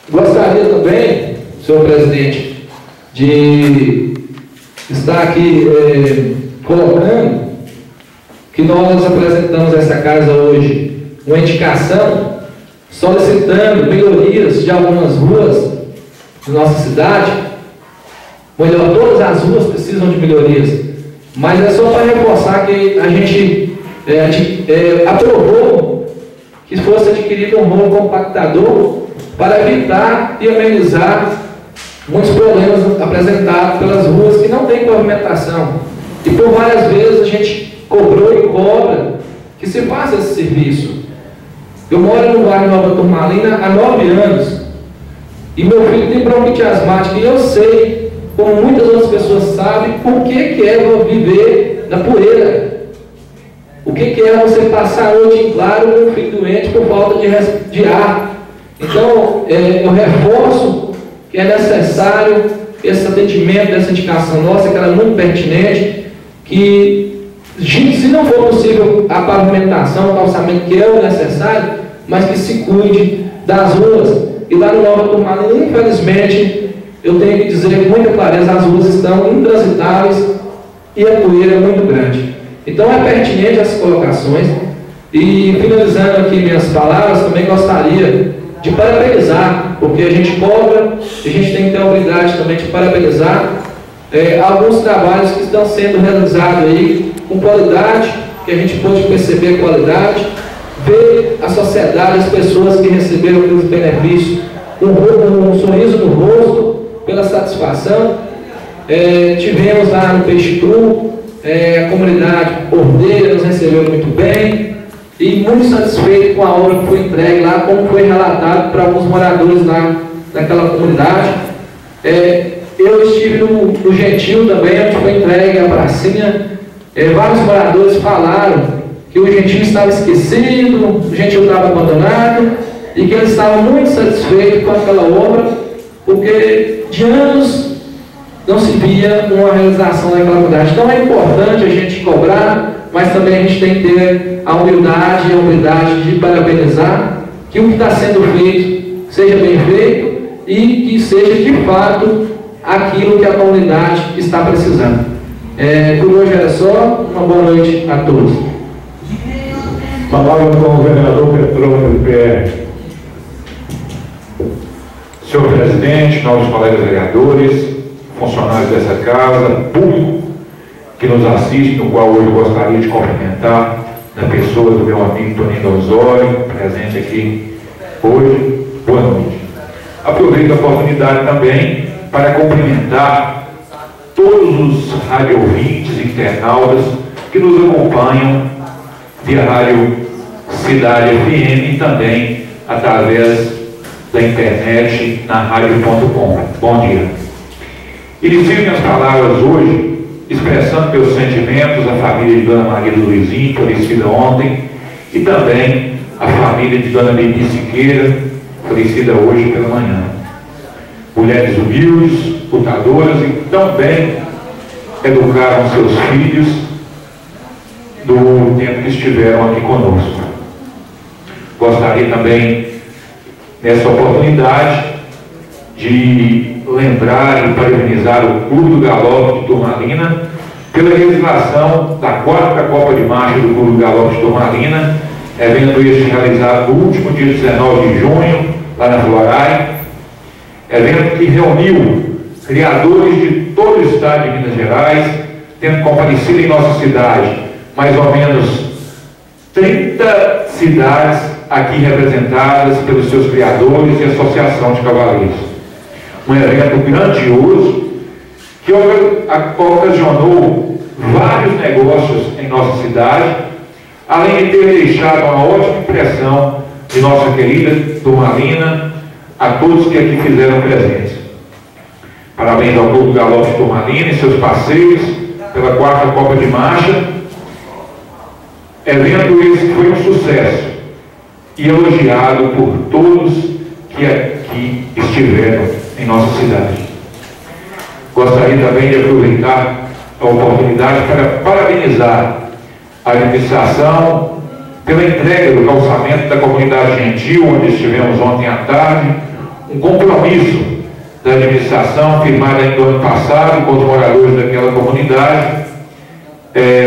Gostaria também, senhor presidente, de estar aqui colocando que nós apresentamos a essa casa hoje uma indicação solicitando melhorias de algumas ruas de nossa cidade. Melhor, todas as ruas precisam de melhorias, mas é só para reforçar que a gente aprovou que fosse adquirido um rolo compactador para evitar e amenizar muitos problemas apresentados pelas ruas que não têm pavimentação. E por várias vezes a gente cobrou e cobra que que se faça esse serviço. Eu moro no bairro Nova Turmalina há 9 anos e meu filho tem bronquite asmática e eu sei, como muitas outras pessoas sabem, o que é viver na poeira. O que é você passar a noite em claro com um filho doente por falta de ar. Então, eu reforço que é necessário esse atendimento, essa indicação nossa, que ela é muito pertinente, que se não for possível a pavimentação, o calçamento que é o necessário, mas que se cuide das ruas. E lá no Nova Turmalina, infelizmente, eu tenho que dizer com muita clareza, as ruas estão intransitáveis e a poeira é muito grande. Então é pertinente essas colocações. E finalizando aqui minhas palavras, também gostaria de parabenizar, porque a gente cobra, a gente tem que ter a obrigação também de parabenizar alguns trabalhos que estão sendo realizados aí com qualidade, que a gente pode perceber a qualidade, ver a sociedade, as pessoas que receberam aqueles benefícios, um sorriso no rosto, pela satisfação. Tivemos lá no Peixe Cru, a comunidade ordeira nos recebeu muito bem e muito satisfeito com a obra que foi entregue lá, como foi relatado para alguns moradores lá naquela comunidade. Eu estive no Gentil também, onde foi entregue a pracinha. Vários moradores falaram que o Gentil estava esquecido, o Gentil estava abandonado e que eles estavam muito satisfeitos com aquela obra, porque de anos não se via uma realização daquela comunidade. Então é importante a gente cobrar, mas também a gente tem que ter a humildade e a humildade de parabenizar que o que está sendo feito seja bem feito e que seja de fato aquilo que a comunidade está precisando. Por hoje era só. Uma boa noite a todos. Palavra com o vereador Petrônio do PR. Senhor presidente, novos colegas vereadores, funcionários dessa casa, público que nos assiste, no qual hoje eu gostaria de cumprimentar na pessoa do meu amigo Toninho Osório, presente aqui hoje. Boa noite. Aproveito a oportunidade também para cumprimentar todos os radioouvintes e internautas que nos acompanham via Rádio Cidade FM e também através da internet na rádio.com. Bom dia. Inicio minhas palavras hoje expressando meus sentimentos à família de Dona Maria do Luizinho, falecida ontem, e também à família de Dona Bibi Siqueira, falecida hoje pela manhã. Mulheres humildes, lutadoras e também educaram seus filhos do tempo que estiveram aqui conosco. Gostaria também, nessa oportunidade, de lembrar e parabenizar o Clube do Galope de Turmalina pela realização da 4ª Copa de Marcha do Clube do Galope de Turmalina, evento este realizado no último dia 19 de junho, lá na Florai, evento que reuniu criadores de todo o estado de Minas Gerais, tendo comparecido em nossa cidade mais ou menos 30 cidades aqui representadas pelos seus criadores e associação de cavaleiros. Um evento grandioso que ocasionou vários negócios em nossa cidade, além de ter deixado uma ótima impressão de nossa querida Turmalina a todos que aqui fizeram presentes. Parabéns ao Clube do Galope de Turmalina e seus parceiros pela 4ª Copa de Marcha. Evento esse que foi um sucesso e elogiado por todos que aqui estiveram em nossa cidade. Gostaria também de aproveitar a oportunidade para parabenizar a administração pela entrega do calçamento da comunidade Gentil, onde estivemos ontem à tarde, um compromisso da administração firmado no ano passado com os moradores daquela comunidade,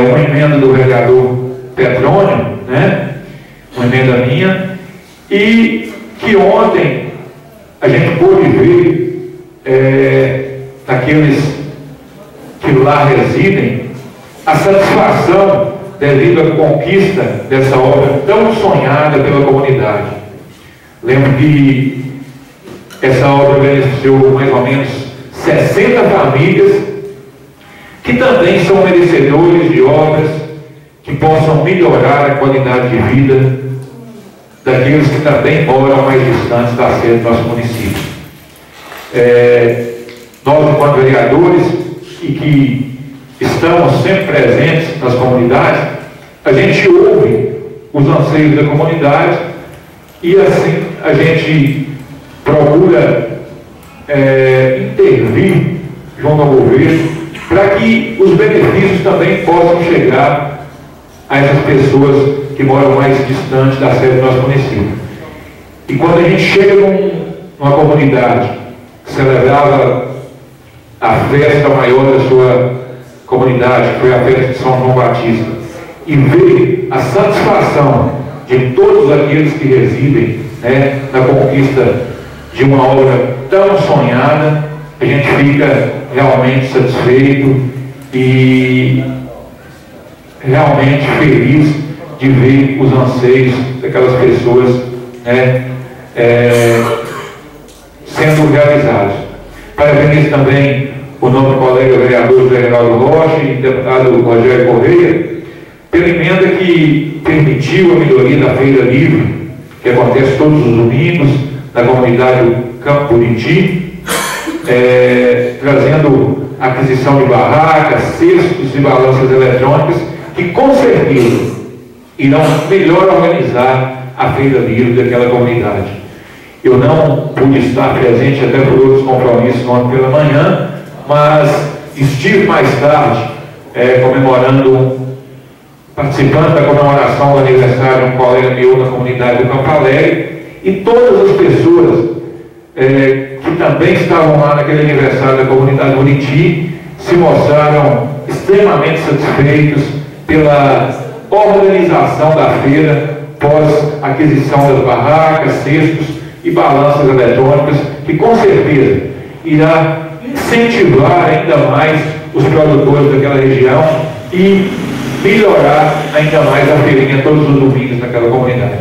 uma emenda do vereador Petrônio, né? Uma emenda minha, e que ontem a gente pôde ver naqueles que lá residem a satisfação devido à conquista dessa obra tão sonhada pela comunidade. Lembro que essa obra beneficiou mais ou menos 60 famílias que também são merecedores de obras que possam melhorar a qualidade de vida daqueles que também moram mais distantes da sede do nosso município. Nós, enquanto vereadores, e que estamos sempre presentes nas comunidades, a gente ouve os anseios da comunidade e assim a gente procura intervir junto ao governo para que os benefícios também possam chegar a essas pessoas que moram mais distantes da sede do nosso município. E quando a gente chega numa comunidade que celebrava a festa maior da sua comunidade, que foi a festa de São João Batista, e vê a satisfação de todos aqueles que residem, né, na conquista de uma obra tão sonhada, a gente fica realmente satisfeito e realmente feliz de ver os anseios daquelas pessoas, né, sendo realizados. Parabenizo também o nosso colega vereador José Geraldo Rocha e deputado Rogério Correia pela emenda que permitiu a melhoria da feira livre, que acontece todos os domingos na comunidade do Campo Buriti, trazendo aquisição de barracas, cestos e balanças eletrônicas, que com certeza irão melhor organizar a feira livre daquela comunidade. Eu não pude estar presente até por outros compromissos ontem pela manhã, mas estive mais tarde participando da comemoração do aniversário de um colega meu na comunidade do Campo Alegre, e todas as pessoas que também estavam lá naquele aniversário da comunidade Buriti se mostraram extremamente satisfeitos pela organização da feira pós aquisição das barracas, cestos e balanças eletrônicas, que com certeza irá incentivar ainda mais os produtores daquela região e melhorar ainda mais a feirinha todos os domingos naquela comunidade.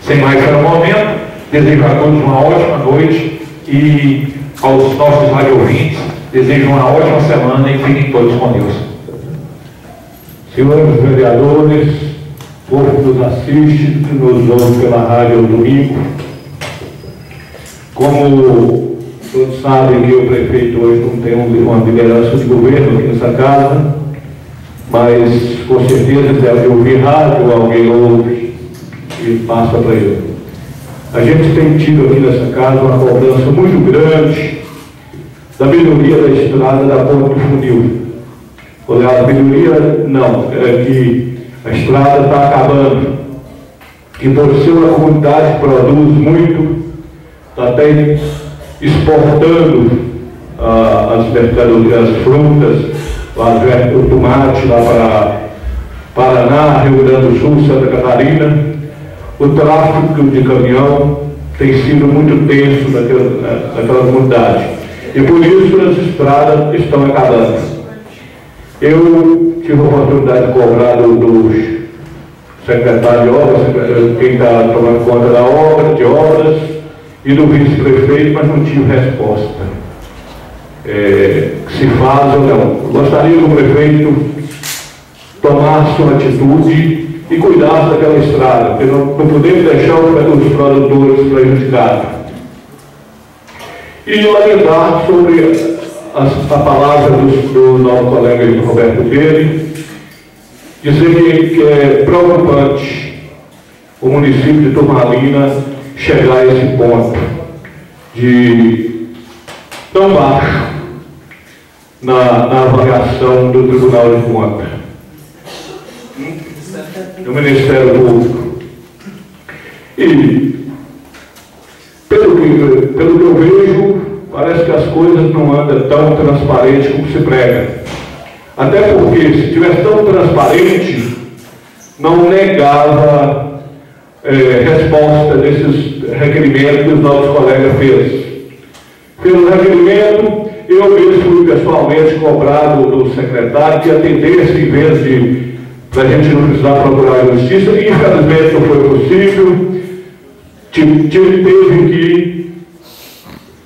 Sem mais para o momento, desejo a todos uma ótima noite e aos nossos radiovintes desejo uma ótima semana e fiquem todos com Deus. Senhores vereadores, povo que nos assiste, que nos ouve pela rádio domingo, como todos sabem que o prefeito hoje não tem uma liderança de governo aqui nessa casa, mas com certeza deve ouvir rádio, alguém ouve e passa para ele. A gente tem tido aqui nessa casa uma cobrança muito grande da melhoria da estrada da Ponte do Funil. Olha, a melhoria não, é que a estrada está acabando. E por ser uma comunidade que produz muito, está até exportando as mercadorias, as frutas, o tomate lá para Paraná, Rio Grande do Sul, Santa Catarina. O tráfego de caminhão tem sido muito tenso naquela comunidade. E por isso as estradas estão acabando. Eu tive a oportunidade de cobrar do secretário de obras, quem está tomando conta da obra, de obras, e do vice-prefeito, mas não tive resposta. Se faz ou não. Eu gostaria que o prefeito tomasse uma atitude e cuidasse daquela estrada, porque não podemos deixar os produtores prejudicados. E lamentar sobre a palavra do nosso colega Roberto Pérez, dizer que é preocupante o município de Turmalina chegar a esse ponto de tão baixo na avaliação do Tribunal de Contas, do Ministério Público. E, pelo que eu vejo, parece que as coisas não andam tão transparentes como se prega. Até porque, se tivesse tão transparente, não negava resposta desses requerimentos que os nossos colegas fez. Pelo requerimento, eu mesmo fui pessoalmente cobrado do secretário que atendesse, em vez de a gente não precisar procurar a justiça, e infelizmente não foi possível. Teve que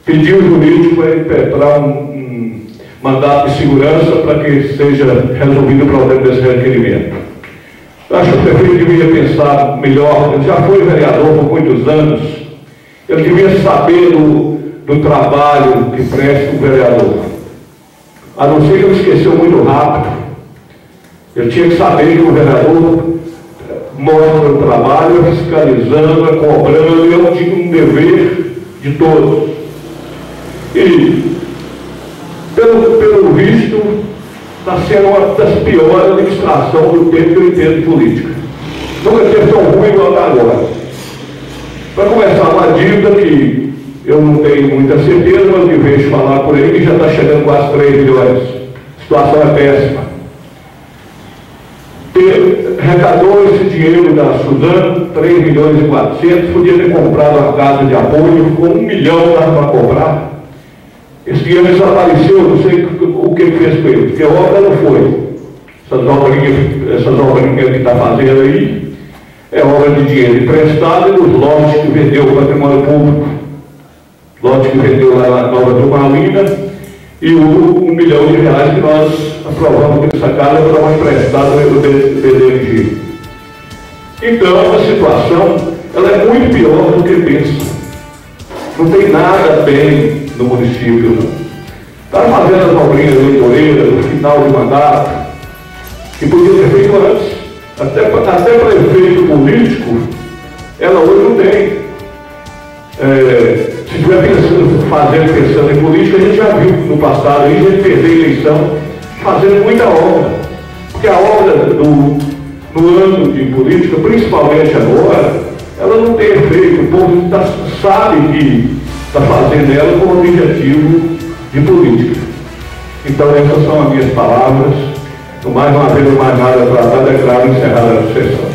pedir o jurídico para impetrar mandato de segurança para que seja resolvido o problema desse requerimento. Eu acho que o prefeito devia pensar melhor. Ele já foi vereador por muitos anos. Ele devia saber do trabalho que presta o vereador. A não ser que ele esqueceu muito rápido. Ele tinha que saber que o vereador mostra o trabalho, é fiscalizando, é cobrando, é um dever de todos. E, pelo visto, está sendo uma das piores administrações do tempo que eu entendo de política. Nunca teve tão ruim igual agora. Para começar, uma dívida que eu não tenho muita certeza, mas me vejo falar por aí que já está chegando quase 3 milhões. A situação é péssima. Arrecadou esse dinheiro da Suzano, 3 milhões e 400, podia ter comprado uma casa de apoio, com 1 milhão para comprar. Esse dinheiro desapareceu, não sei o que fez com ele, porque a obra não foi. Essas obrinhas que está fazendo aí, é obra de dinheiro emprestado e dos lotes que vendeu o patrimônio público. Lote que vendeu lá na Nova Turmalina, e o R$1 milhão que nós aprovamos nessa casa para uma emprestada do BDMG. Então, a situação ela é muito pior do que pensa. Não tem nada bem no município, não. Está fazendo as obrinhas eleitoreiras no final de mandato, que podia ter feito antes. Até para efeito político, ela hoje não tem. Se estiver pensando em política, a gente já viu no passado, a gente perdeu a eleição fazendo muita obra. Porque a obra no ano de política, principalmente agora, ela não tem efeito. O povo sabe que está fazendo ela com objetivo de política. Então essas são as minhas palavras. No mais uma vez, mais nada a tratar, declaro encerrada a sessão.